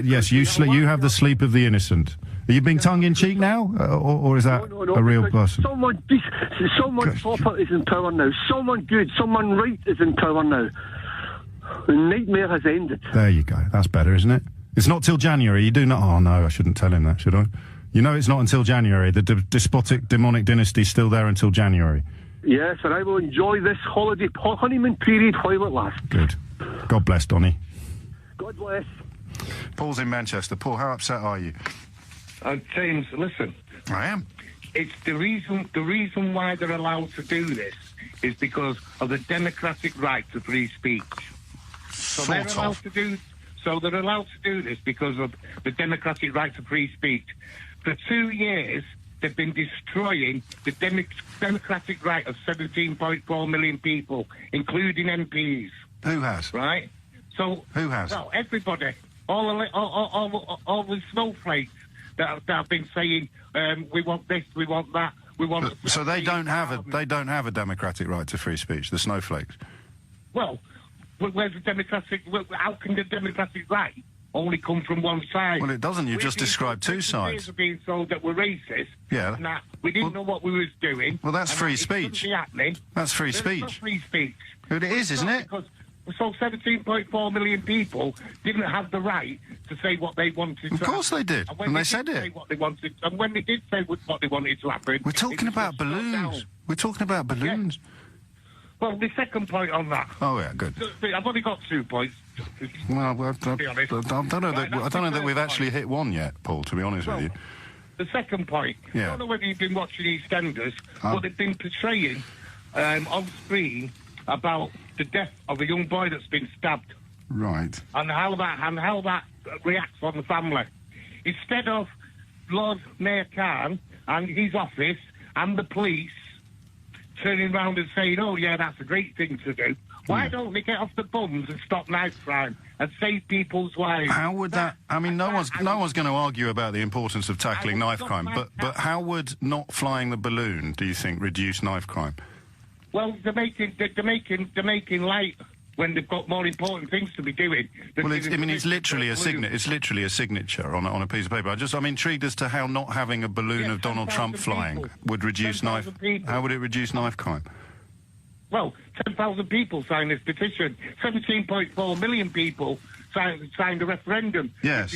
Yes, you have the sleep of the innocent. Are you being tongue-in-cheek now, or is that a real person? Someone proper is in power now. Someone good, someone right is in power now. The nightmare has ended. There you go. That's better, isn't it? It's not till January. You do not... Oh, no, I shouldn't tell him that, should I? You know it's not until January. The despotic, demonic dynasty's still there until January. Yes, and I will enjoy this holiday honeymoon period while it lasts. Good. God bless, Donny. God bless. Paul's in Manchester. Paul, how upset are you? James, listen. I am. It's the reason why they're allowed to do this is because of the democratic right to free speech. So they're allowed to do this because of the democratic right to free speech. For 2 years, they've been destroying the democratic right of 17.4 million people, including MPs. Who has? Right? So who has? Well, everybody, all the snowflakes that have been saying, we want this, we want that, we want. So they don't have a democratic right to free speech. The snowflakes. Well, where's the democratic? How can the democratic right only come from one side? Well, it doesn't. You just described two sides. We're being told that we're racist. Yeah. And that we didn't know what we was doing. Well, that's free speech. That's free speech. It's not free speech. It is, isn't it? Because so 17.4 million people didn't have the right to say what they wanted. Of course they did, and they said it. What they wanted, and when they did say what they wanted to happen, we're talking about balloons. We're talking about balloons. Yeah. Well, the second point on that. Oh yeah, good. I've only got 2 points. Well, I don't know that we've actually hit one yet, Paul. To be honest with you. The second point. Yeah. I don't know whether you've been watching EastEnders, but they've been portraying on screen about the death of a young boy that's been stabbed. Right. And how that reacts on the family. Instead of Lord Mayor Khan and his office and the police turning around and saying, oh, yeah, that's a great thing to do. Why don't they get off the bums and stop knife crime and save people's lives? How would that... I mean, no one's going to argue about the importance of tackling knife crime, but how would not flying the balloon, do you think, reduce knife crime? Well, they're making light when they've got more important things to be doing. Well, it's literally a signature. It's literally a signature on a piece of paper. I'm intrigued as to how not having a balloon of Donald Trump flying would reduce knife. How would it reduce knife crime? Well, 10,000 people signed this petition. 17.4 million people signed a referendum. Yes,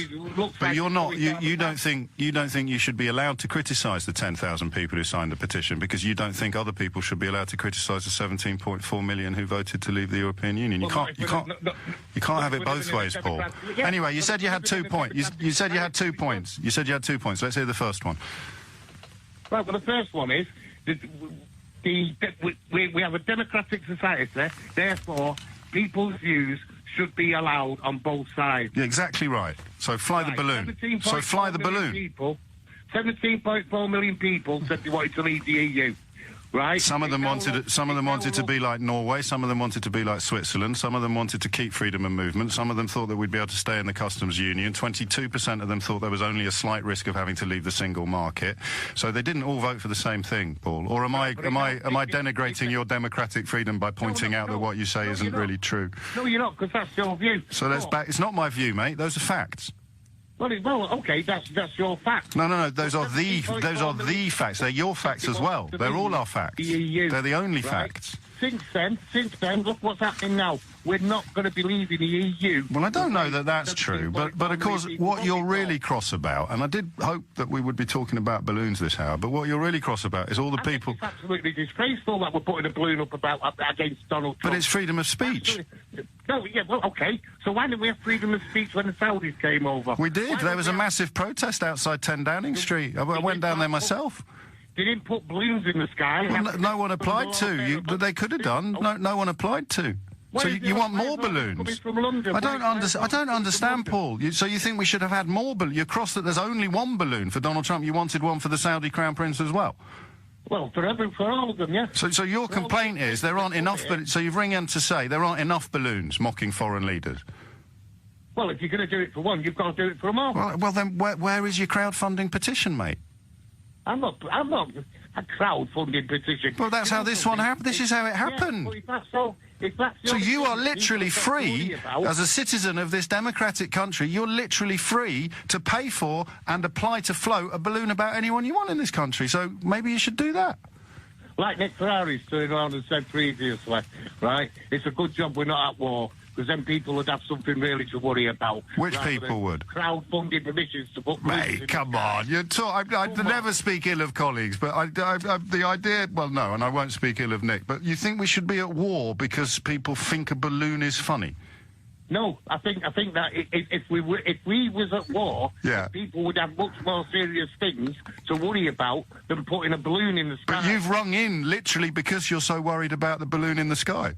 but you're not. You don't think you should be allowed to criticise the 10,000 people who signed the petition because you don't think other people should be allowed to criticise the 17.4 million who voted to leave the European Union. You can't have it both ways, Paul. Anyway, you said you had 2 points. You said you had 2 points. You said you had 2 points. Let's hear the first one. Well, the first one is that we have a democratic society, therefore people's views should be allowed on both sides. Yeah, exactly right. So fly the balloon. 17.4 million people said they wanted to leave the EU. right? Some of them wanted to be like Norway. Some of them wanted to be like Switzerland. Some of them wanted to keep freedom of movement. Some of them thought that we'd be able to stay in the customs union. 22% of them thought there was only a slight risk of having to leave the single market. So they didn't all vote for the same thing, Paul. Or am I denigrating your democratic freedom by pointing out that what you say isn't really true? No, you're not, because that's your view. So let's back. It's not my view, mate. Those are facts. Well, okay, that's your facts. No. Those are the facts. They're your facts as well. They're all our facts. They're the only facts. Since then, look what's happening now. We're not going to be leaving the EU. Well, I don't know that that's true, but of course, what you're really cross about, and I did hope that we would be talking about balloons this hour, but what you're really cross about is all the people... It's absolutely disgraceful that we're putting a balloon up against Donald Trump. But it's freedom of speech. No, yeah, well, okay. So why didn't we have freedom of speech when the Saudis came over? We did. There was a massive protest outside 10 Downing Street. I went down there myself. They didn't put balloons in the sky. Well, no one applied to. They could have done. No one applied to. So you want more balloons? I don't understand, Paul. So you think we should have had more balloons? You're cross that there's only one balloon for Donald Trump. You wanted one for the Saudi Crown Prince as well. Well, for all of them, yeah. So your complaint is there aren't enough. So you've ring in to say there aren't enough balloons mocking foreign leaders. Well, if you're going to do it for one, you've got to do it for them all. Well then, where is your crowdfunding petition, mate? I'm not a crowdfunding petition. Well, that's how this one happened. This is how it happened. Yeah, well, if that's so you are literally free, as a citizen of this democratic country, you're literally free to pay for and apply to float a balloon about anyone you want in this country. So maybe you should do that. Like Nick Ferrari's turned around and said previously, right? It's a good job we're not at war, because then people would have something really to worry about. Which people would? Crowdfunding permissions to put... Mate, come on. I'd never speak ill of colleagues, but the idea... Well, no, and I won't speak ill of Nick, but you think we should be at war because people think a balloon is funny? No, I think that if we was at war, people would have much more serious things to worry about than putting a balloon in the sky. But you've rung in literally because you're so worried about the balloon in the sky.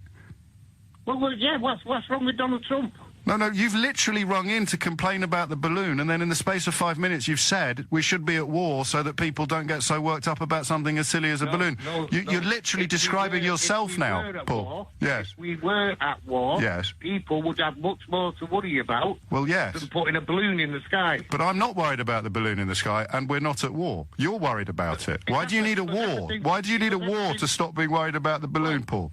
Well, yeah, what's wrong with Donald Trump? No, you've literally rung in to complain about the balloon, and then in the space of 5 minutes you've said we should be at war so that people don't get so worked up about something as silly as a balloon. You're literally describing yourself now, Paul. Yes. If we were at war, people would have much more to worry about than putting a balloon in the sky. But I'm not worried about the balloon in the sky, and we're not at war. You're worried about it. Why do you need a war? Why do you need a war to stop being worried about the balloon, Paul?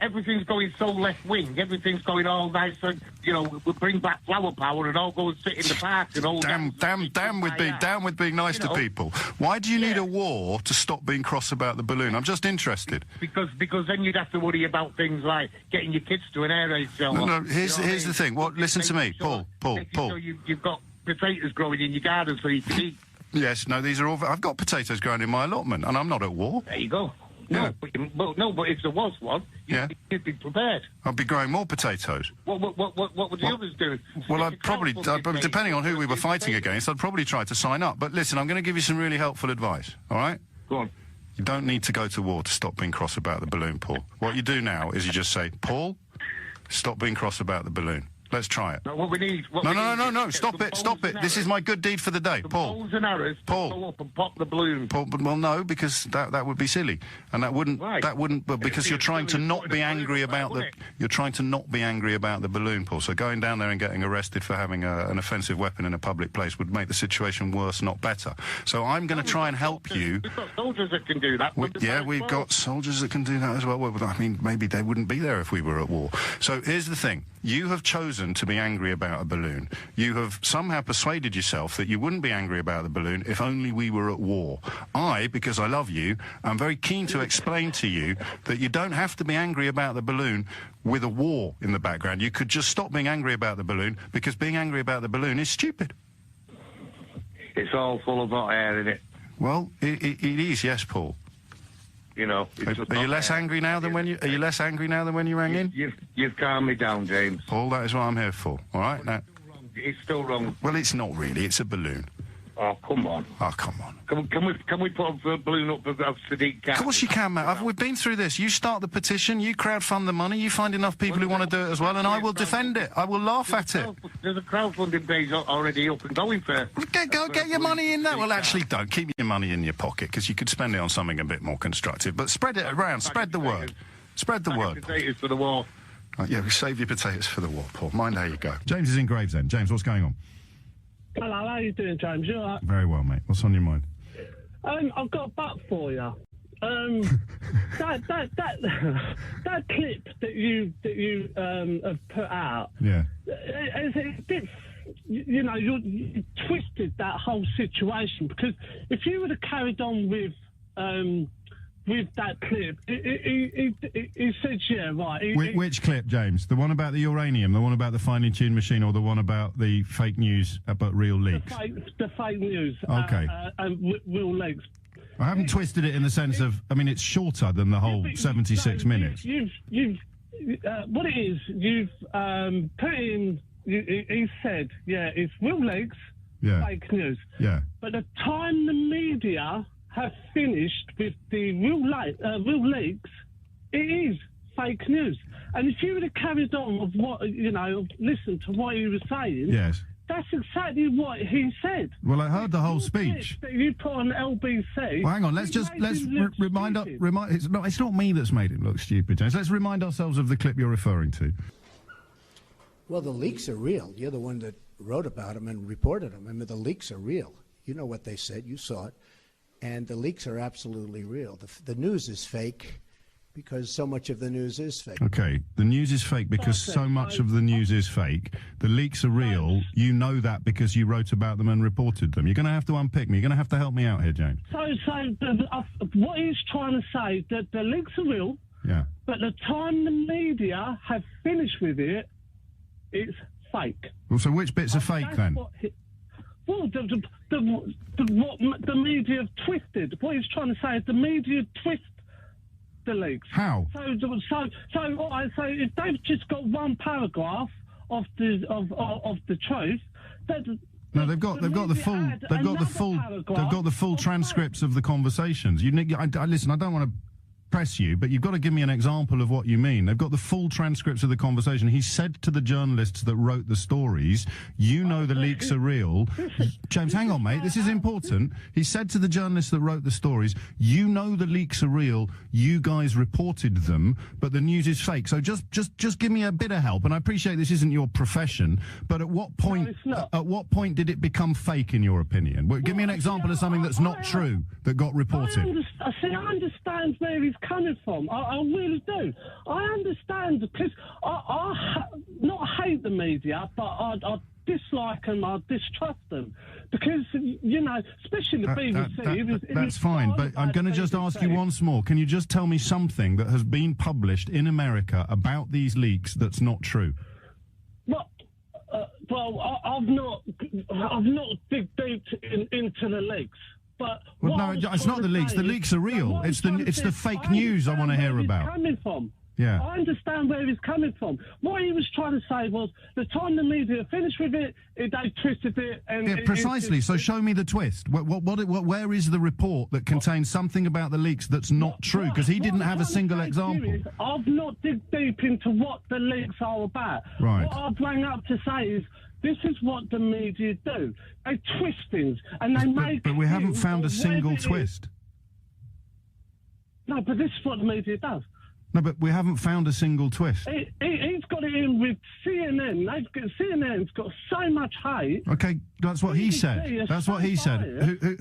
Everything's going so left-wing. Everything's going all nice and, we'll bring back flower power and all go and sit in the park and all down with being nice to people. Why do you need a war to stop being cross about the balloon? I'm just interested. Because then you'd have to worry about things like getting your kids to an air raid show. No, here's the thing. Listen to me, Paul. Sure you've got potatoes growing in your garden so you can eat. Yes, no, these are all... I've got potatoes growing in my allotment, and I'm not at war. There you go. No, but if there was one, you'd be prepared. I'd be growing more potatoes. What would the others do? Well, I'd probably, depending on who we were fighting against, I'd probably try to sign up. But listen, I'm going to give you some really helpful advice, all right? Go on. You don't need to go to war to stop being cross about the balloon, Paul. What you do now is you just say, Paul, stop being cross about the balloon. Let's try it. No, what we need... No, stop it. This is my good deed for the day, Paul. Bows and arrows go up and pop the balloon. Paul, well, no, because that would be silly. And that wouldn't... But because you're trying to not be angry about the... You're trying to not be angry about the balloon, Paul. So going down there and getting arrested for having an offensive weapon in a public place would make the situation worse, not better. So I'm going to try and help you... We've got soldiers that can do that. We've got soldiers that can do that as well. Well, I mean, maybe they wouldn't be there if we were at war. So here's the thing. You have chosen to be angry about a balloon. You have somehow persuaded yourself that you wouldn't be angry about the balloon if only we were at war. I, because I love you, am very keen to explain to you that you don't have to be angry about the balloon with a war in the background. You could just stop being angry about the balloon because being angry about the balloon is stupid. It's all full of hot air, isn't it? Well, it is, yes, Paul. Are you less angry now than when you? Are you less angry now than when you rang in? You've calmed me down, James. Paul, that is what I'm here for. All right, now. It's still wrong. Well, it's not really. It's a balloon. Oh, come on. Oh, come on. Can we put a balloon up of Sadiq Khan? Of course you can, mate. We've been through this. You start the petition, you crowdfund the money, you find enough people who want to do it as well, and I will defend it. I will laugh at it. There's a crowdfunding page already up and going for... Get your money in there. Well, actually, don't. Keep your money in your pocket, because you could spend it on something a bit more constructive. But spread it around. Spread the word. Spread the word. Potatoes for the war. Yeah, we save your potatoes for the war, Paul. Mind how you go. James is in Gravesend. James, what's going on? Hello, how are you doing, James? You all right? Very well, mate. What's on your mind? I've got a butt for you. That clip that you have put out. Yeah. It's a bit, you twisted that whole situation, because if you would have carried on with that clip, he said, yeah, right. Which clip, James? The one about the uranium, the one about the finely tuned machine, or the one about the fake news but real leaks? The fake news. Okay. And real leaks. I haven't twisted it in the sense of, I mean, it's shorter than the whole 76 minutes. What it is, you've put in, he said, yeah, it's real leaks, fake news. Yeah. But the time the media have finished with the real leaks, it is fake news. And if you would have carried on with what, listened to what he was saying, yes, that's exactly what he said. Well, I heard the whole speech. That you put on LBC. Well, hang on, let's remind. It's not me that's made it look stupid, James. Let's remind ourselves of the clip you're referring to. Well, the leaks are real. You're the one that wrote about them and reported them. I mean, the leaks are real. You know what they said. You saw it. And the leaks are absolutely real. The news is fake because so much of the news is fake. Okay, the news is fake because so much of the news is fake. The leaks are real. You know that because you wrote about them and reported them. You're going to have to unpick me. You're going to have to help me out here, James. So what he's trying to say, that the leaks are real, yeah, but the time the media have finished with it, it's fake. Well, so which bits are fake then? Well, what the media have twisted. What he's trying to say is the media twist the leaks. How? So what I say, if they've just got one paragraph of the truth, no, they've got the full transcripts of the conversations. Listen, I don't want to press you, but you've got to give me an example of what you mean. They've got the full transcripts of the conversation. He said to the journalists that wrote the stories, you know the leaks are real. James, hang on, mate. This is important. He said to the journalists that wrote the stories, you know the leaks are real. You guys reported them, but the news is fake. So just give me a bit of help. And I appreciate this isn't your profession, but at what point did it become fake in your opinion? Well, give me an example of something that's not true that got reported. I understand where he's coming from. I really do. I understand because I not hate the media, but I dislike them, I distrust them. Because, especially the BBC... That's fine, but I'm going to just ask you once more. Can you just tell me something that has been published in America about these leaks that's not true? Well, I've not dig deep into the leaks. But no, it's not the leaks. The leaks are real. It's the fake news I want to hear about. Coming from. Yeah. I understand where he's coming from. What he was trying to say was the time the media finished with it, they twisted it. And precisely. So show me the twist. Where is the report that contains something about the leaks that's not true? Because he didn't have a single example. I've not dig deep into what the leaks are about. Right. What I've rang up to say is, this is what the media do. They twist things, and they make... But we haven't found a single twist. No, but this is what the media does. No, but we haven't found a single twist. He's got it in with CNN. CNN's got so much hate. Okay, that's what he said. That's what he said.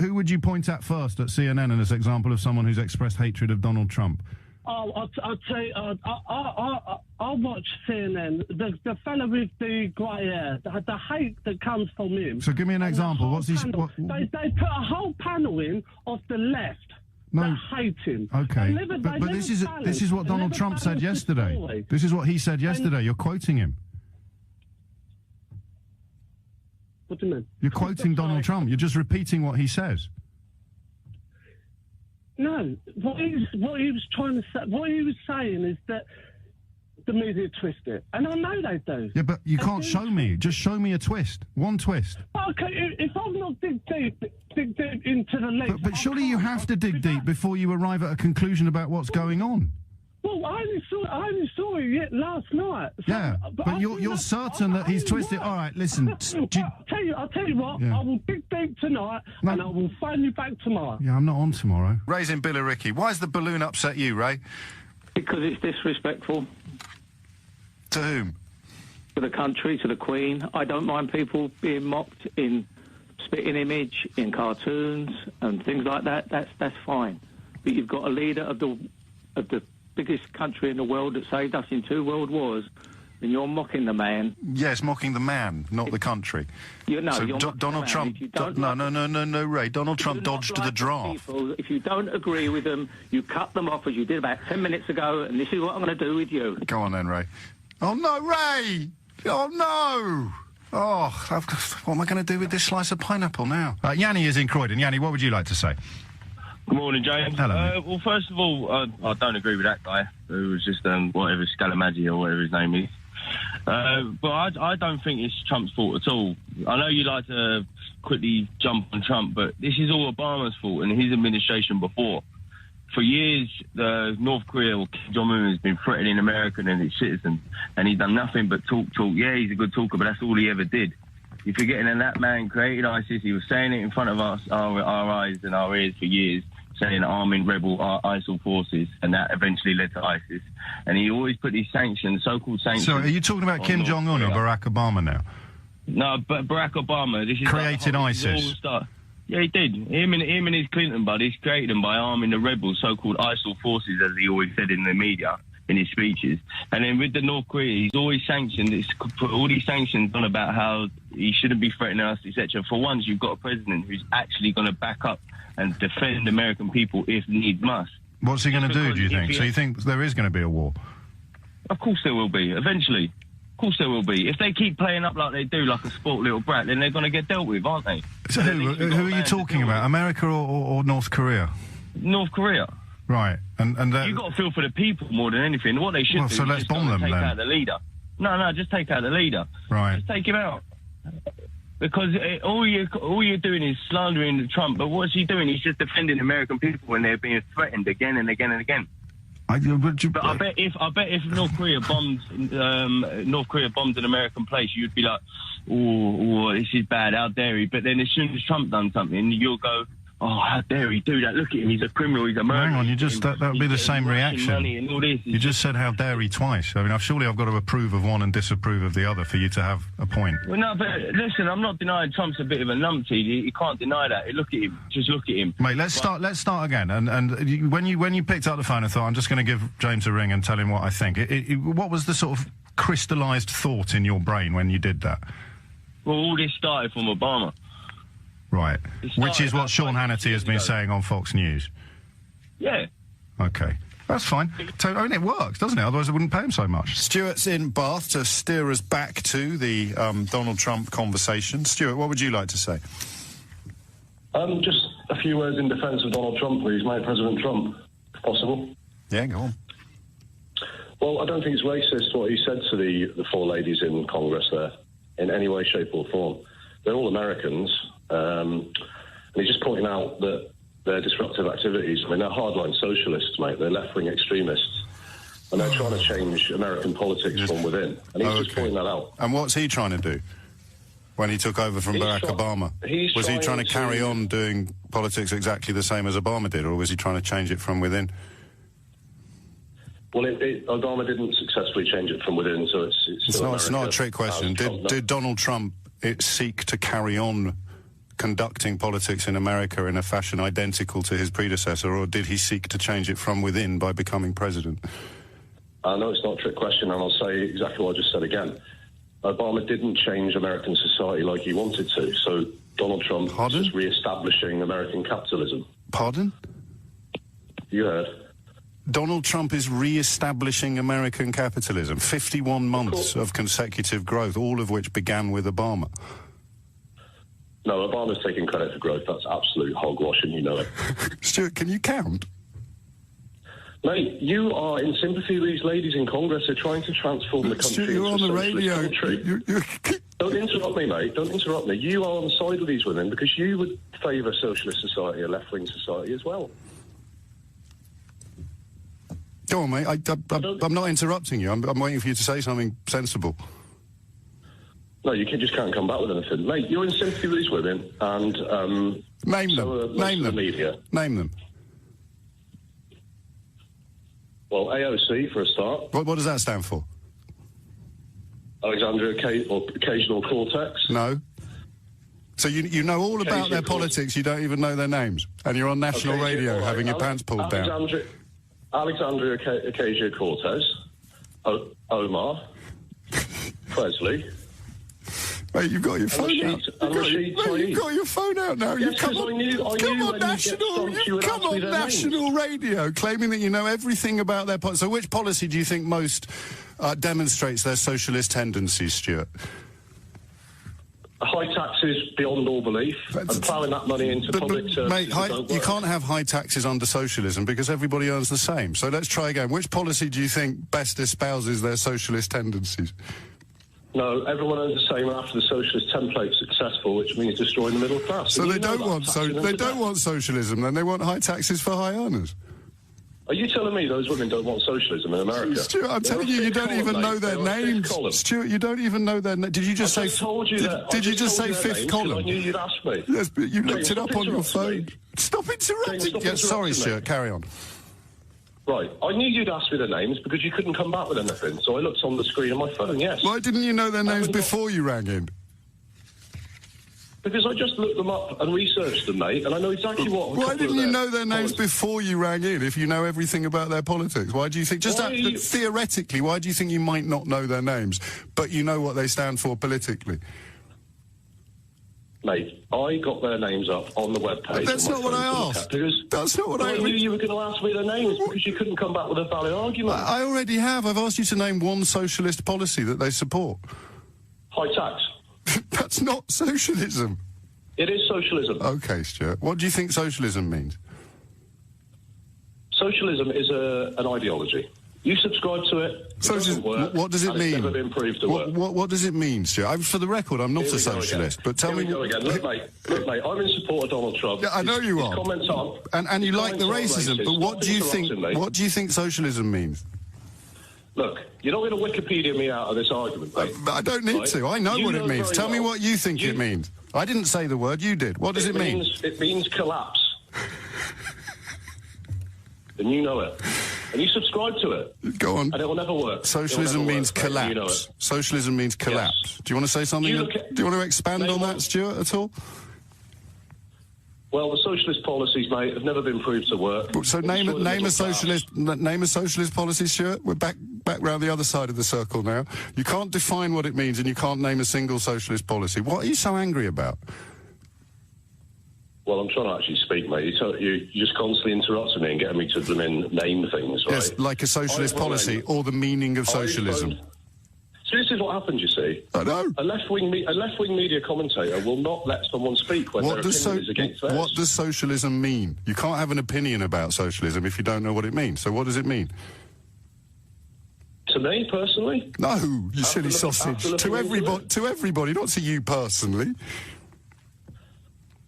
Who would you point at first at CNN as an example of someone who's expressed hatred of Donald Trump? Oh, I'll tell you, I'll watch CNN. The fella with the grey hair, the hate that comes from him. So give me an example. What's he... They put a whole panel in of the left that hate him. Okay, but this is what Donald Trump said yesterday. This is what he said yesterday. You're quoting him. What do you mean? You're quoting Donald Trump. You're just repeating what he says. No, what he was trying to say, what he was saying is that the media twist it, and I know they do. Yeah, but you can't show me. Just show me a twist. One twist. Okay, if I'm not dig deep into the leaks... But surely you have to dig deep before you arrive at a conclusion about what's going on. Well, I only saw it last night. So, Yeah, but you're certain that he's twisted. All right, listen. I'll tell you what, Yeah. I will dig deep tonight, and I will phone you back tomorrow. Yeah, I'm not on tomorrow. Ray's in Billericay. Why does the balloon upset you, Ray? Because it's disrespectful. To whom? To the country, to the Queen. I don't mind people being mocked in spitting image, in cartoons, and things like that. That's fine. But you've got a leader of the biggest country in the world that saved us in 2 world wars, and you're mocking the man. Yes, mocking the man, not the country. You're Donald Trump. No, Ray. Donald Trump dodged the draft. People, if you don't agree with them, you cut them off as you did about 10 minutes ago, and this is what I'm going to do with you. Go on then, Ray. Oh no, Ray! Oh no! Oh, what am I going to do with this slice of pineapple now? Yanni is in Croydon. Yanni, what would you like to say? Good morning, James. Hello. Well, first of all, I don't agree with that guy who was just whatever Scalamaggi or whatever his name is. But I don't think it's Trump's fault at all. I know you like to quickly jump on Trump, but this is all Obama's fault and his administration before. For years, North Korea or Kim Jong-un has been threatening America and its citizens, and he's done nothing but talk. Yeah, he's a good talker, but that's all he ever did. You're forgetting that that man created ISIS. He was saying it in front of us, our eyes and our ears for years, saying arming rebel ISIL forces, and that eventually led to ISIS. And he always put these sanctions, so-called sanctions... So, are you talking about Kim Jong-un or Barack Obama now? No, but Barack Obama... This is created ISIS. Yeah, he did. Him and his Clinton buddies created them by arming the rebels, so-called ISIL forces, as he always said in the media, in his speeches. And then with the North Korea, he's always sanctioned. He's put all these sanctions on about how he shouldn't be threatening us, etc. For once, you've got a president who's actually going to back up and defend American people if need must. What's he going to do you think? So you think there is going to be a war? Of course there will be, eventually. Of course there will be. If they keep playing up like they do, like a sport little brat, then they're going to get dealt with, aren't they? So who are you talking about, America or North Korea? North Korea. Right, and you've got to feel for the people more than anything. What they should do so is let's just bomb them take then. out the leader. No, just take out the leader. Right. Just take him out. Because all you're doing is slandering Trump. But what's he doing? He's just defending American people when they're being threatened again and again and again. But I bet if North Korea bombed an American place, you'd be like, oh, this is bad. How dare he? But then as soon as Trump done something, you'll go, oh, how dare he do that? Look at him. He's a criminal. He's a murderer. Hang on, you just that would be the same reaction. And all this. You just said how dare he twice. I mean, surely I've got to approve of one and disapprove of the other for you to have a point. Well, no, but listen, I'm not denying Trump's a bit of a numpty. You can't deny that. Look at him. Just look at him. Mate, let's start again. And when you picked up the phone, I thought I'm just going to give James a ring and tell him what I think. What was the sort of crystallised thought in your brain when you did that? Well, all this started from Obama. Right, which is what Sean Hannity has been saying on Fox News. Yeah. Okay, that's fine. I mean, it works, doesn't it? Otherwise, I wouldn't pay him so much. Stuart's in Bath to steer us back to the Donald Trump conversation. Stuart, what would you like to say? Just a few words in defence of Donald Trump, please, mate, President Trump, if possible. Yeah, go on. Well, I don't think it's racist what he said to the four ladies in Congress there, in any way, shape or form. They're all Americans. And he's just pointing out that their disruptive activities, I mean, they're hardline socialists, mate. They're left-wing extremists. And they're trying to change American politics from within. And he's just pointing that out. And what's he trying to do when he took over from Barack Obama? Was he trying to carry on doing politics exactly the same as Obama did, or was he trying to change it from within? Well, Obama didn't successfully change it from within, so it's not a trick question. Did Donald Trump seek to carry on conducting politics in America in a fashion identical to his predecessor, or did he seek to change it from within by becoming president? I know it's not a trick question, and I'll say exactly what I just said again. Obama didn't change American society like he wanted to, so Donald Trump is just re-establishing American capitalism. Pardon? You heard. Donald Trump is re-establishing American capitalism. 51 months of consecutive growth, all of which began with Obama. No, Obama's taking credit for growth. That's absolute hogwash, and you know it. Stuart, can you count? Mate, you are in sympathy with these ladies in Congress who are trying to transform the country Stu, you're into on a the socialist radio. country. Don't interrupt me, mate. Don't interrupt me. You are on the side of these women because you would favour socialist society, a left-wing society as well. Go on, mate. I'm not interrupting you. I'm waiting for you to say something sensible. No, you just can't come back with anything. Mate, you're in sympathy with these women, and... Name them. Name them. Media. Name them. Well, AOC, for a start. What does that stand for? Alexandria Occasional Cortex. No. So you know all about their politics, you don't even know their names, and you're on national radio having your pants pulled down. Alexandria Ocasio-Cortez, Omar, Presley. Mate, you've got your phone out. You've got your phone out now. Yes, You come on national radio, claiming that you know everything about their policy. So which policy do you think most demonstrates their socialist tendencies, Stuart? High taxes beyond all belief, and ploughing that money into public services. Mate, you can't have high taxes under socialism because everybody earns the same. So let's try again. Which policy do you think best espouses their socialist tendencies? No, everyone earns the same after the socialist template's successful, which means destroying the middle class. So they don't want socialism, then they want high taxes for high earners. Are you telling me those women don't want socialism in America? Stuart, I'm telling you, you don't even know their names. Stuart, you don't even know their names. Did you just say? Did you just say fifth column? I knew you'd ask me. Yes, but you looked it up on your phone. Stop interrupting. Yes, sorry, Stuart. Carry on. Right, I knew you'd ask me their names because you couldn't come back with anything, so I looked on the screen on my phone, yes. Why didn't you know their names before you rang in? Because I just looked them up and researched them, mate, and I know exactly what... Why didn't you know their names before you rang in if you know everything about their politics? Why do you think... theoretically, why do you think you might not know their names, but you know what they stand for politically? Mate, I got their names up on the webpage. That's not what I asked. That's not what I knew you were going to ask me their names because you couldn't come back with a valid argument. I already have. I've asked you to name one socialist policy that they support. High tax. That's not socialism. It is socialism. Okay, Stuart. What do you think socialism means? Socialism is an ideology. You subscribe to it. What does it mean? It's never been proved to work. What does it mean, Stuart? For the record, I'm not a socialist, but tell me. Look, mate, I'm in support of Donald Trump. Yeah, I know you are. Comments on, and you like the racism, but what do you think? What do you think socialism means? Look, you're not going to Wikipedia me out of this argument, mate. But I don't need to. I know what it means. Tell me what you think it means. I didn't say the word. You did. What does it mean? It means collapse. And you know it. And you subscribe to it. Go on. And it will never work. Socialism means collapse. You know it. Socialism means collapse. Yes. Do you want to say something? Do you want to expand on that, Stuart, at all? Well, the socialist policies, mate, have never been proved to work. So name a socialist policy, Stuart. We're back round the other side of the circle now. You can't define what it means, and you can't name a single socialist policy. What are you so angry about? Well, I'm trying to actually speak, mate. You just constantly interrupting me and getting me to name things, right? Yes, like a socialist policy or the meaning of socialism. So this is what happens, you see. I know. A left-wing media commentator will not let someone speak when their opinion is against theirs. What does socialism mean? You can't have an opinion about socialism if you don't know what it means. So what does it mean? To me, personally? No, you silly sausage. To everybody, not to you personally.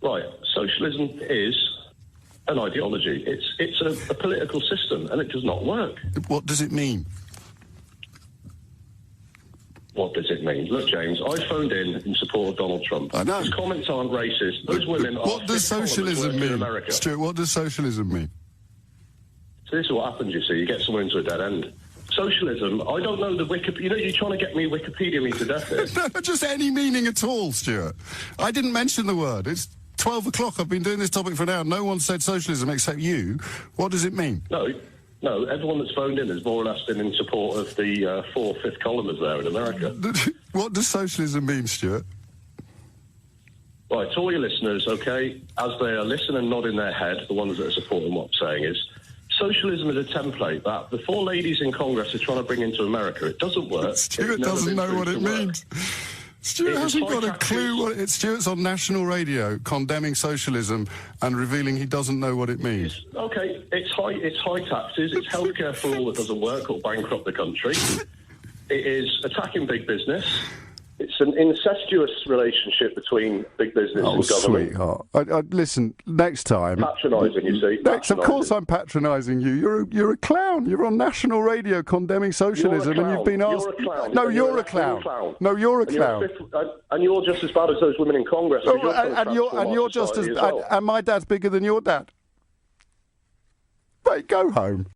Right, socialism is an ideology. It's a political system, and it does not work. What does it mean? What does it mean? Look, James, I phoned in support of Donald Trump. I know. His comments aren't racist. Those women are... What does socialism mean? Stuart, what does socialism mean? So this is what happens, you see. You get someone into a dead end. Socialism, I don't know the Wikipedia... You know, you're trying to get me Wikipedia me to death here. No, just any meaning at all, Stuart. I didn't mention the word. It's 12 o'clock. I've been doing this topic for an hour. No one said socialism except you. What does it mean? No, everyone that's phoned in has more or less been in support of the fifth columners there in America. What does socialism mean, Stuart? Right, to all your listeners, okay, as they are listening and nodding their head, the ones that are supporting what I'm saying is, socialism is a template that the four ladies in Congress are trying to bring into America. It doesn't work. Stuart doesn't know what it means. Stuart hasn't got a clue what it... Stuart's on national radio condemning socialism and revealing he doesn't know what it means. Okay, it's high taxes, it's healthcare for all that doesn't work or bankrupt the country. It is attacking big business. It's an incestuous relationship between big business and government. Sweetheart. Listen, next time... Patronising, you see. Of course I'm patronising you. You're a clown. You're on national radio condemning socialism and you've been asked... You're a clown. No, you're a clown. No, you're a clown. And you're just as bad as those women in Congress. And you're just as... And my dad's bigger than your dad. Mate, go home.